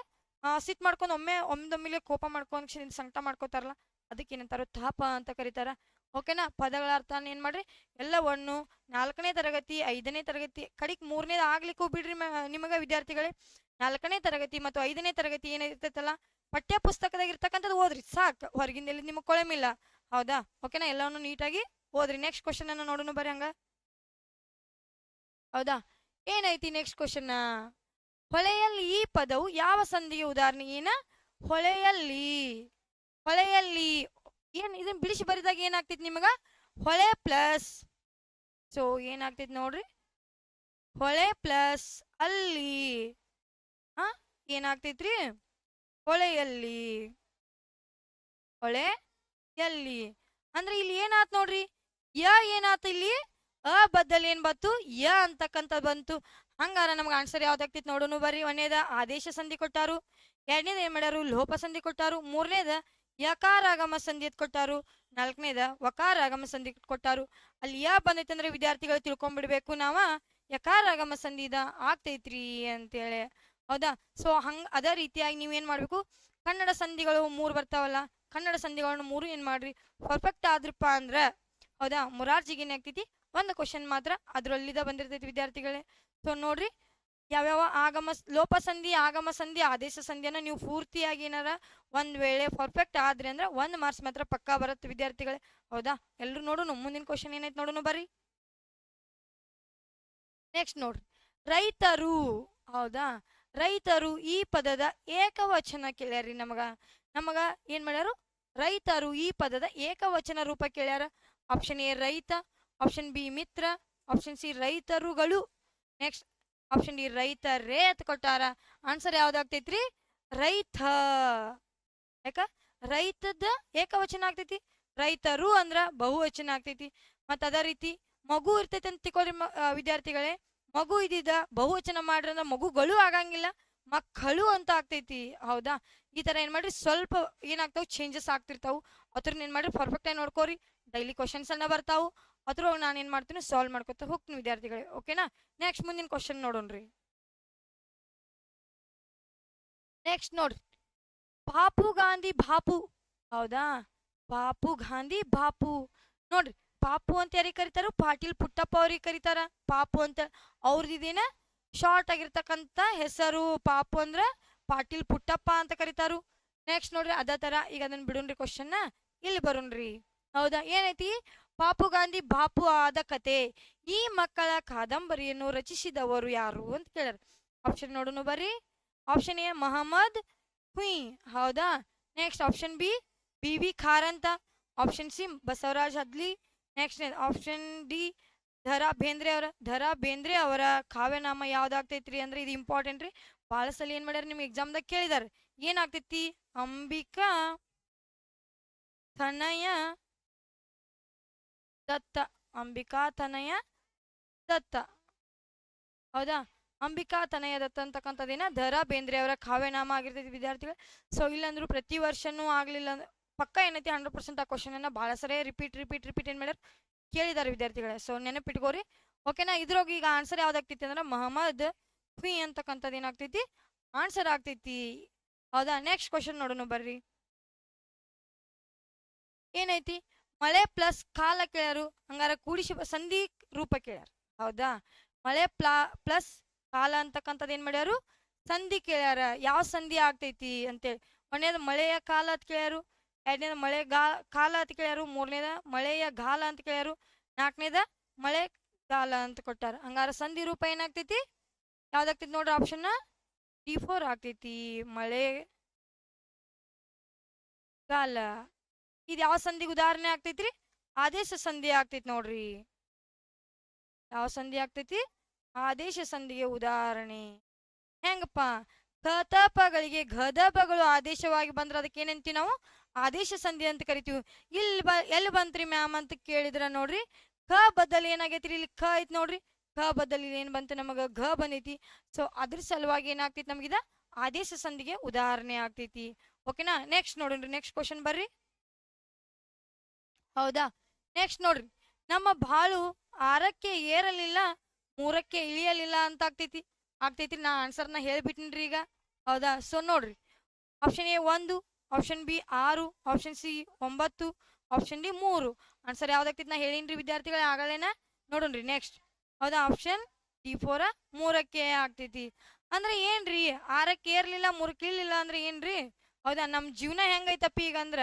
ಸಿಟ್ ಮಾಡ್ಕೊಂಡು ಒಮ್ಮೆಲೆ ಕೋಪ ಮಾಡ್ಕೊಂಡ್ ಸಂಕಟ ಮಾಡ್ಕೋತಾರಲ್ಲ ಅದಕ್ಕೆ ಏನಂತಾರ ತಾಪ ಅಂತ ಕರೀತಾರ. ಓಕೆನಾ, ಪದಗಳ ಅರ್ಥ ಏನ್ ಮಾಡ್ರಿ ಎಲ್ಲವನ್ನು 4ನೇ ತರಗತಿ 5ನೇ ತರಗತಿ ಕಡಿಕ್ 3ನೇದು ಆಗ್ಲಿಕ್ಕೂ ಬಿಡ್ರಿ ನಿಮಗ ವಿದ್ಯಾರ್ಥಿಗಳೇ. 4ನೇ ತರಗತಿ ಮತ್ತು 5ನೇ ತರಗತಿ ಏನಿರ್ತೈತಲ್ಲ ಪಠ್ಯ ಪುಸ್ತಕದಾಗ ಇರ್ತಕ್ಕಂಥದ್ದು ಓದ್ರಿ ಸಾಕು, ಹೊರಗಿಂದ ಎಲ್ಲಿ ನಿಮಗೆ ಕೊಳೆಮಿಲ್ಲ. ಹೌದಾ, ಓಕೆನಾ, ಎಲ್ಲವನ್ನು ನೀಟಾಗಿ ಓದ್ರಿ. ನೆಕ್ಸ್ಟ್ ಕ್ವಶನ್ ಅನ್ನ ನೋಡೋಣ ಬರ್ರಿ ಹಂಗ. ಹೌದಾ, ಏನೈತಿ ನೆಕ್ಸ್ಟ್ ಕ್ವಶನ್? ಹೊಳೆಯಲ್ಲಿ ಈ ಪದವು ಯಾವ ಸಂಧಿಗೆ ಉದಾಹರಣೆ? ಏನ ಹೊಳೆಯಲ್ಲಿ, ಹೊಳೆಯಲ್ಲಿ ಏನ್ ಇದನ್ನ ಬಿಡಿಸಿ ಬರಿದಾಗ ಏನಾಗ್ತೈತಿ ನಿಮಗ ಹೊಳೆ ಪ್ಲಸ್, ಸೊ ಏನಾಗ್ತೈತಿ ನೋಡ್ರಿ ಹೊಳೆ ಪ್ಲಸ್ ಅಲ್ಲಿ ಏನಾಗ್ತೈತ್ರಿ ಹೊಳೆಯಲ್ಲಿ, ಹೊಳೆ ಎಲ್ಲಿ ಅಂದ್ರೆ ಇಲ್ಲಿ ಏನಾತ್ ನೋಡ್ರಿ ಏನಾತ ಇಲ್ಲಿ ಬದ್ದಲ್ ಏನ್ ಬಂತು ಯ ಅಂತಕ್ಕಂಥ ಬಂತು. ಹಂಗಾರ ನಮ್ಗೆ ಆನ್ಸರ್ ಯಾವ್ದಾಗ್ತಿತ್ತು ನೋಡೋಣ ಬರ್ರಿ. ಒಂದೇದ ಆದೇಶ ಸಂಧಿ ಕೊಟ್ಟಾರು, 2ನೇದ ಏನ್ ಮಾಡ್ಯಾರು ಲೋಪ ಸಂಧಿ ಕೊಟ್ಟಾರು, 3ನೇದ ಯಕಾರಾಗಮ ಸಂಧಿ ಕೊಟ್ಟಾರು, 4ನೇದ ವಕಾರಾಗಮ ಸಂಧಿ ಕೊಟ್ಟಾರು. ಅಲ್ಲಿ ಯ ಬಂದೈತೆ ಅಂದ್ರೆ ವಿದ್ಯಾರ್ಥಿಗಳು ತಿಳ್ಕೊಂಡ್ಬಿಡ್ಬೇಕು ನಾವ ಯಕಾರಾಗಮ ಸಂಧಿದ ಆಗ್ತೈತ್ರಿ ಅಂತೇಳಿ. ಹೌದಾ, ಸೊ ಅದೇ ರೀತಿಯಾಗಿ ನೀವೇನ್ ಮಾಡ್ಬೇಕು, ಕನ್ನಡ ಸಂಧಿಗಳು 3 ಬರ್ತಾವಲ್ಲ, ಕನ್ನಡ ಸಂಧಿಗಳನ್ನ 3 ಏನ್ ಮಾಡ್ರಿ ಪರ್ಫೆಕ್ಟ್ ಆದ್ರಪ್ಪ ಅಂದ್ರ ಹೌದಾ ಮುರಾರ್ಜಿಗೆ ಏನಾಗ್ತೈತಿ ಒಂದು ಕ್ವಶನ್ ಮಾತ್ರ ಅದ್ರಲ್ಲಿದ ಬಂದಿರ್ತೈತಿ ವಿದ್ಯಾರ್ಥಿಗಳೇ. ಸೊ ನೋಡ್ರಿ ಯಾವ್ಯಾವ ಲೋಪ ಸಂಧಿ, ಆಗಮ ಸಂಧಿ, ಆದೇಶ ಸಂಧಿಯನ್ನ ನೀವು ಪೂರ್ತಿಯಾಗಿ ಏನಾರ ಒಂದ್ ವೇಳೆ ಪರ್ಫೆಕ್ಟ್ ಆದ್ರಿ ಅಂದ್ರೆ 1 ಮಾರ್ಕ್ಸ್ ಮಾತ್ರ ಪಕ್ಕಾ ಬರುತ್ತೆ ವಿದ್ಯಾರ್ಥಿಗಳೇ. ಹೌದಾ, ಎಲ್ರು ನೋಡೋಣ ಮುಂದಿನ ಕ್ವಶನ್ ಏನೈತಿ ನೋಡೋಣ ಬರ್ರಿ. ನೆಕ್ಸ್ಟ್ ನೋಡ್ರಿ ರೈತರು. ಹೌದಾ, ರೈತರು ಈ ಪದದ ಏಕವಚನ ಕೇಳ್ಯಾರಿ ನಮಗ ಏನ್ ಮಾಡ್ಯಾರು ರೈತರು ಈ ಪದದ ಏಕವಚನ ರೂಪ ಕೇಳ್ಯಾರ. ಆಪ್ಷನ್ ಎ ರೈತ, ಆಪ್ಷನ್ ಬಿ ಮಿತ್ರ, ಆಪ್ಷನ್ ಸಿ ರೈತರುಗಳು, ನೆಕ್ಸ್ಟ್ ಆಪ್ಷನ್ ಡಿ ರೈತರೇ ಅಂತ ಕೊಟ್ಟಾರ. ಆನ್ಸರ್ ಯಾವ್ದಾಗ್ತೈತ್ರಿ ರೈತ. ಯಾಕ ರೈತದ ಏಕವಚನ ಆಗ್ತೈತಿ, ರೈತರು ಅಂದ್ರ ಬಹುವಚನ ಆಗ್ತೈತಿ. ಮತ್ತ ಅದೇ ರೀತಿ ಮಗು ಇರ್ತೈತಿ ಅಂತ ತಿಳ್ಕೊಳ್ರಿ ವಿದ್ಯಾರ್ಥಿಗಳೇ, ಮಗು ಇದ್ದಿದ್ದ ಬಹುವಚನ ಮಾಡ್ರಿ ಅಂದ್ರ ಮಗುಗಳು ಆಗಂಗಿಲ್ಲ, ಮಕ್ಕಳು ಅಂತ ಆಗ್ತೈತಿ. ಹೌದಾ, ಈ ತರ ಏನ್ ಮಾಡ್ರಿ ಸ್ವಲ್ಪ ಏನಾಗ್ತಾವ ಚೇಂಜಸ್ ಆಗ್ತಿರ್ತಾವು. ಅದ್ರನ್ನ ಏನ್ ಮಾಡ್ರಿ ಪರ್ಫೆಕ್ಟ್ ಆಗಿ ನೋಡ್ಕೋರಿ. ಡೈಲಿ ಕ್ವಶನ್ಸ್ ಅನ್ನ ಬರ್ತಾವು, ಅದ್ರೊಳಗೆ ನಾನು ಏನ್ ಮಾಡ್ತೀನಿ ಸಾಲ್ವ್ ಮಾಡ್ಕೊತ ಹೋಗ್ತೀನಿ ವಿದ್ಯಾರ್ಥಿಗಳೇ. ಓಕೆನಾ, ನೆಕ್ಸ್ಟ್ ಮುಂದಿನ ಕ್ವಶನ್ ನೋಡೋಣ್ರಿ. ನೆಕ್ಸ್ಟ್ ನೋಡ್ರಿ ಬಾಪು ಗಾಂಧಿ ಬಾಪು. ಹೌದಾ, ಬಾಪು ಗಾಂಧಿ ಬಾಪು ನೋಡ್ರಿ. ಪಾಪು ಅಂತ ಯಾರಿಗೆ ಕರೀತಾರ, ಪಾಟೀಲ್ ಪುಟ್ಟಪ್ಪ ಅವ್ರಿಗೆ ಕರೀತಾರ ಪಾಪು ಅಂತ. ಅವ್ರದಿದೇನ ಶಾರ್ಟ್ ಆಗಿರ್ತಕ್ಕಂಥ ಹೆಸರು ಪಾಪು ಅಂದ್ರ ಪಾಟೀಲ್ ಪುಟ್ಟಪ್ಪ ಅಂತ ಕರೀತಾರು. ನೆಕ್ಸ್ಟ್ ನೋಡ್ರಿ ಅದೇ ತರ ಈಗ ಅದನ್ನ ಬಿಡೋಣ್ರಿ ಕ್ವಶನ್ ಇಲ್ಲಿ ಬರೋಣ್ರಿ. ಹೌದಾ, ಏನೈತಿ ಪಾಪು ಗಾಂಧಿ ಬಾಪು ಆದ ಕತೆ, ಈ ಮಕ್ಕಳ ಕಾದಂಬರಿಯನ್ನು ರಚಿಸಿದವರು ಯಾರು ಅಂತ ಕೇಳ್ಯಾರ. ಆಪ್ಷನ್ ನೋಡೋಣ ಬರ್ರಿ. ಆಪ್ಷನ್ ಎ ಮಹಮ್ಮದ್ ಹುಯಿ. ಹೌದಾ, next option B B Karanth, option C Basavaraj Hadli, next option D ಧರಾ ಬೇಂದ್ರೆ ಅವರ ಕಾವ್ಯನಾಮ ಯಾವ್ದಾಗ್ತೈತ್ರಿ ಅಂದ್ರೆ ಇದು ಇಂಪಾರ್ಟೆಂಟ್ ರೀ. ಬಹಳ ಸಲ ಏನ್ ಮಾಡ್ಯಾರ ನಿಮ್ ಎಕ್ಸಾಮ್ದಾಗ ಕೇಳಿದಾರ. ಏನಾಗ್ತೈತಿ ಅಂಬಿಕಾ ತನಯ ದತ್ತ, ಅಂಬಿಕಾ ತನಯ ದತ್ತ. ಹೌದಾ, ಅಂಬಿಕಾ ತನಯ ದತ್ತ ಅಂತಕ್ಕಂಥದ್ದೇನ ಬೇಂದ್ರೆ ಅವರ ಕಾವ್ಯನಾಮ ಆಗಿರ್ತೈತಿ ವಿದ್ಯಾರ್ಥಿಗಳು. ಸೊ ಇಲ್ಲಂದ್ರು ಪ್ರತಿ ವರ್ಷನೂ ಆಗ್ಲಿಲ್ಲ ಪಕ್ಕ ಏನೈತಿ 100% ಆ ಕ್ವಶನ್ ಅನ್ನ ಬಹಳ ಸರಿ ರಿಪೀಟ್ ಏನ್ ಮಾಡ್ಯಾರ ಕೇಳಿದಾರೆ ವಿದ್ಯಾರ್ಥಿಗಳೇ. ಸೊ ನೆನಪಿಟ್ಕೋರಿ. ಓಕೆನಾ, ಇದ್ರೊಳಗೆ ಈಗ ಆನ್ಸರ್ ಯಾವ್ದಾಗ್ತೈತಿ ಅಂದ್ರೆ ಮಹಮ್ಮದ್ ಹುಯಿ ಅಂತಕ್ಕಂಥದ್ದು ಏನಾಗ್ತೈತಿ ಆನ್ಸರ್ ಆಗ್ತೈತಿ. ಹೌದಾ, ನೆಕ್ಸ್ಟ್ ಕ್ವಶನ್ ನೋಡೋಣ ಬರ್ರಿ. ಏನೈತಿ ಮಳೆ ಪ್ಲಸ್ ಕಾಲ ಕೇಳ್ಯಾರು, ಹಂಗಾರ ಕೂಡಿಸಿ ಸಂಧಿ ರೂಪ ಕೇಳ್ಯಾರ. ಹೌದಾ, ಮಳೆ ಪ್ಲಸ್ ಕಾಲ ಅಂತಕ್ಕಂಥದ್ದು ಏನ್ ಮಾಡ್ಯಾರು ಸಂಧಿ ಕೇಳ್ಯಾರ. ಯಾವ ಸಂಧಿ ಆಗ್ತೈತಿ ಅಂತೇಳಿ. ಮೊನ್ನೆದ ಮಳೆಯ ಕಾಲ ಅಂತ ಕೇಳ್ಯಾರು, ಎರಡನೇದ ಮಳೆ ಕಾಲ ಅಂತ ಕೇಳ್ಯಾರು, ಮೂರನೇದ ಮಳೆಯ ಗಾಲ ಅಂತ ಕೇಳ್ಯಾರು, ನಾಲ್ಕನೇದ ಮಳೆ ಗಾಲ ಅಂತ ಕೊಟ್ಟಾರ. ಹಂಗಾರ ಸಂಧಿ ರೂಪ ಏನಾಗ್ತೈತಿ, ಯಾವ್ದಾಗ್ತೈತಿ ನೋಡ್ರಿ, ಆಪ್ಷನ್ D4 ಆಗ್ತೈತಿ, ಮಳೆ ಗಾಲ. ಇದು ಯಾವ ಸಂಧಿಗೆ ಉದಾಹರಣೆ ಆಗ್ತೈತ್ರಿ, ಆದೇಶ ಸಂಧಿ ಆಗ್ತೈತಿ ನೋಡ್ರಿ. ಯಾವ ಸಂಧಿ ಆಗ್ತೈತಿ, ಆದೇಶ ಸಂಧಿಗೆ ಉದಾಹರಣೆ. ಹೆಂಗಪ್ಪ, ಕತಪಗಳಿಗೆ ಗದಪಗಳು ಆದೇಶವಾಗಿ ಬಂದ್ರೆ ಅದಕ್ಕೆ ಏನಂತೀವಿ ನಾವು, ಆದೇಶ ಸಂಧಿ ಅಂತ ಕರಿತೀವಿ. ಎಲ್ಲಿ ಬಂತ್ರಿ ಮ್ಯಾಮ್ ಅಂತ ಕೇಳಿದ್ರ ನೋಡ್ರಿ, ಕ ಬದಲು ಏನಾಗೈತ್ರಿ, ಇಲ್ಲಿ ಕ ಐತಿ ನೋಡ್ರಿ, ಕ ಬದಲು ಇಲ್ಲಿ ಏನ್ ಬಂತು, ನಮಗ ಘ ಬಂದೈತಿ. ಸೊ ಅದ್ರ ಸಲುವಾಗಿ ಏನಾಗ್ತೈತಿ, ನಮಗಿದ ಆದೇಶ ಸಂಧಿಗೆ ಉದಾಹರಣೆ ಆಗ್ತೈತಿ. ಓಕೆನಾ. ನೆಕ್ಸ್ಟ್ ನೋಡ್ರಿ, ನೆಕ್ಸ್ಟ್ ಕ್ವಶನ್ ಬರ್ರಿ. ಹೌದಾ, ನೆಕ್ಸ್ಟ್ ನೋಡ್ರಿ, ನಮ್ಮ ಬಾಳು 6ಕ್ಕೆ ಏರಲಿಲ್ಲ 3ಕ್ಕೆ ಇಳಿಯಲಿಲ್ಲ ಅಂತ ಆಗ್ತೈತಿ. ನಾ ಆನ್ಸರ್ನ ಹೇಳ್ಬಿಟ್ಟಿನ್ರಿ ಈಗ. ಹೌದಾ. ಸೊ ನೋಡ್ರಿ, option A 1, option B 6, option C 9, option D 3. Answer ಯಾವ್ದಾಗ್ತೈತಿ ನಾ ಹೇಳಿನ್ರಿ ವಿದ್ಯಾರ್ಥಿಗಳೇ ಆಗಲೇನ. ನೋಡೋಣ್ರಿ ನೆಕ್ಸ್ಟ್. ಹೌದಾ, ಆಪ್ಷನ್ D4 3ಕ್ಕೆ ಆಗ್ತೈತಿ. ಅಂದ್ರೆ ಏನ್ರಿ, 6ಕ್ಕೆ ಏರ್ಲಿಲ್ಲ 3ಕ್ಕೆ ಇಳಿಲಿಲ್ಲ ಅಂದ್ರೆ ಏನ್ರಿ. ಹೌದಾ, ನಮ್ ಜೀವನ ಹೆಂಗೈತಪ್ಪ ಈಗ ಅಂದ್ರ,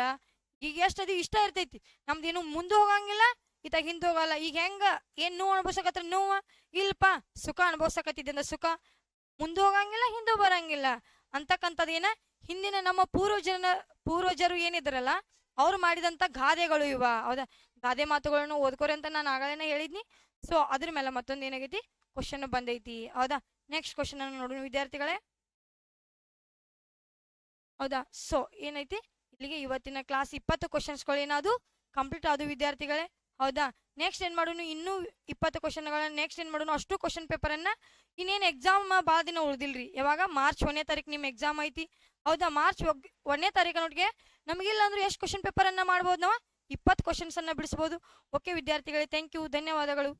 ಈಗ ಎಷ್ಟದಿ ಇಷ್ಟ ಇರ್ತೈತಿ, ನಮ್ದೇನು ಮುಂದೆ ಹೋಗಂಗಿಲ್ಲ, ಈತ ಹಿಂದೆ ಹೋಗಲ್ಲ. ಈಗ ಹೆಂಗ ಏನ್ ನೋವು ಅನುಭವಿಸಕತ್ರ ನೋವ ಇಲ್ಪ, ಸುಖ ಅನುಭವಿಸಕತ್ತಿದ್ದ ಸುಖ ಮುಂದೆ ಹೋಗಂಗಿಲ್ಲ, ಹಿಂದೆ ಬರಂಗಿಲ್ಲ ಅಂತಕ್ಕಂಥದ್ದು ಏನ, ಹಿಂದಿನ ನಮ್ಮ ಪೂರ್ವಜರು ಏನಿದ್ರಲ್ಲ ಅವ್ರು ಮಾಡಿದಂತ ಗಾದೆಗಳು ಇವ. ಹೌದಾ, ಗಾದೆ ಮಾತುಗಳನ್ನು ಓದ್ಕೋರಿ ಅಂತ ನಾನು ಆಗಳೇನ ಹೇಳಿದ್ನಿ. ಸೊ ಅದ್ರ ಮೇಲೆ ಮತ್ತೊಂದು ಏನಾಗೈತಿ, ಕ್ವಶನ್ ಬಂದೈತಿ. ಹೌದಾ, ನೆಕ್ಸ್ಟ್ ಕ್ವಶನ್ ಅನ್ನು ನೋಡೋಣ ವಿದ್ಯಾರ್ಥಿಗಳೇ. ಹೌದಾ, ಸೊ ಏನೈತಿ, ಇಲ್ಲಿಗೆ ಇವತ್ತಿನ ಕ್ಲಾಸ್ 20 ಕ್ವಶನ್ಸ್ಗಳು ಏನಾದ್ರು ಕಂಪ್ಲೀಟ್ ಆದವು ವಿದ್ಯಾರ್ಥಿಗಳೇ. ಹೌದಾ, ನೆಕ್ಸ್ಟ್ ಏನ್ ಮಾಡೋಣ, ಇನ್ನೂ 20 ಕ್ವಶನ್ಗಳನ್ನ ನೆಕ್ಸ್ಟ್ ಏನ್ ಮಾಡೋಣ, ಅಷ್ಟು ಕ್ವಶನ್ ಪೇಪರನ್ನ ಇನ್ನೇನು ಎಕ್ಸಾಮ್ ಭಾಳ ದಿನ ಉಳಿದಿಲ್ರಿ. ಯಾವಾಗ, ಮಾರ್ಚ್ 1ನೇ ತಾರೀಕು ನಿಮ್ಮ ಎಕ್ಸಾಮ್ ಐತಿ. ಹೌದಾ, ಮಾರ್ಚ್ 1ನೇ ತಾರೀಕಿನೊಟ್ಟಿಗೆ ನಮಗಿಲ್ಲ ಅಂದ್ರೆ ಎಷ್ಟು ಕ್ವಶನ್ ಪೇಪರನ್ನ ಮಾಡ್ಬೋದು, ನಾವು 20 ಕ್ವಶನ್ಸ್ ಅನ್ನ ಬಿಡಿಸ್ಬೋದು. ಓಕೆ ವಿದ್ಯಾರ್ಥಿಗಳೇ, ಥ್ಯಾಂಕ್ ಯು, ಧನ್ಯವಾದಗಳು.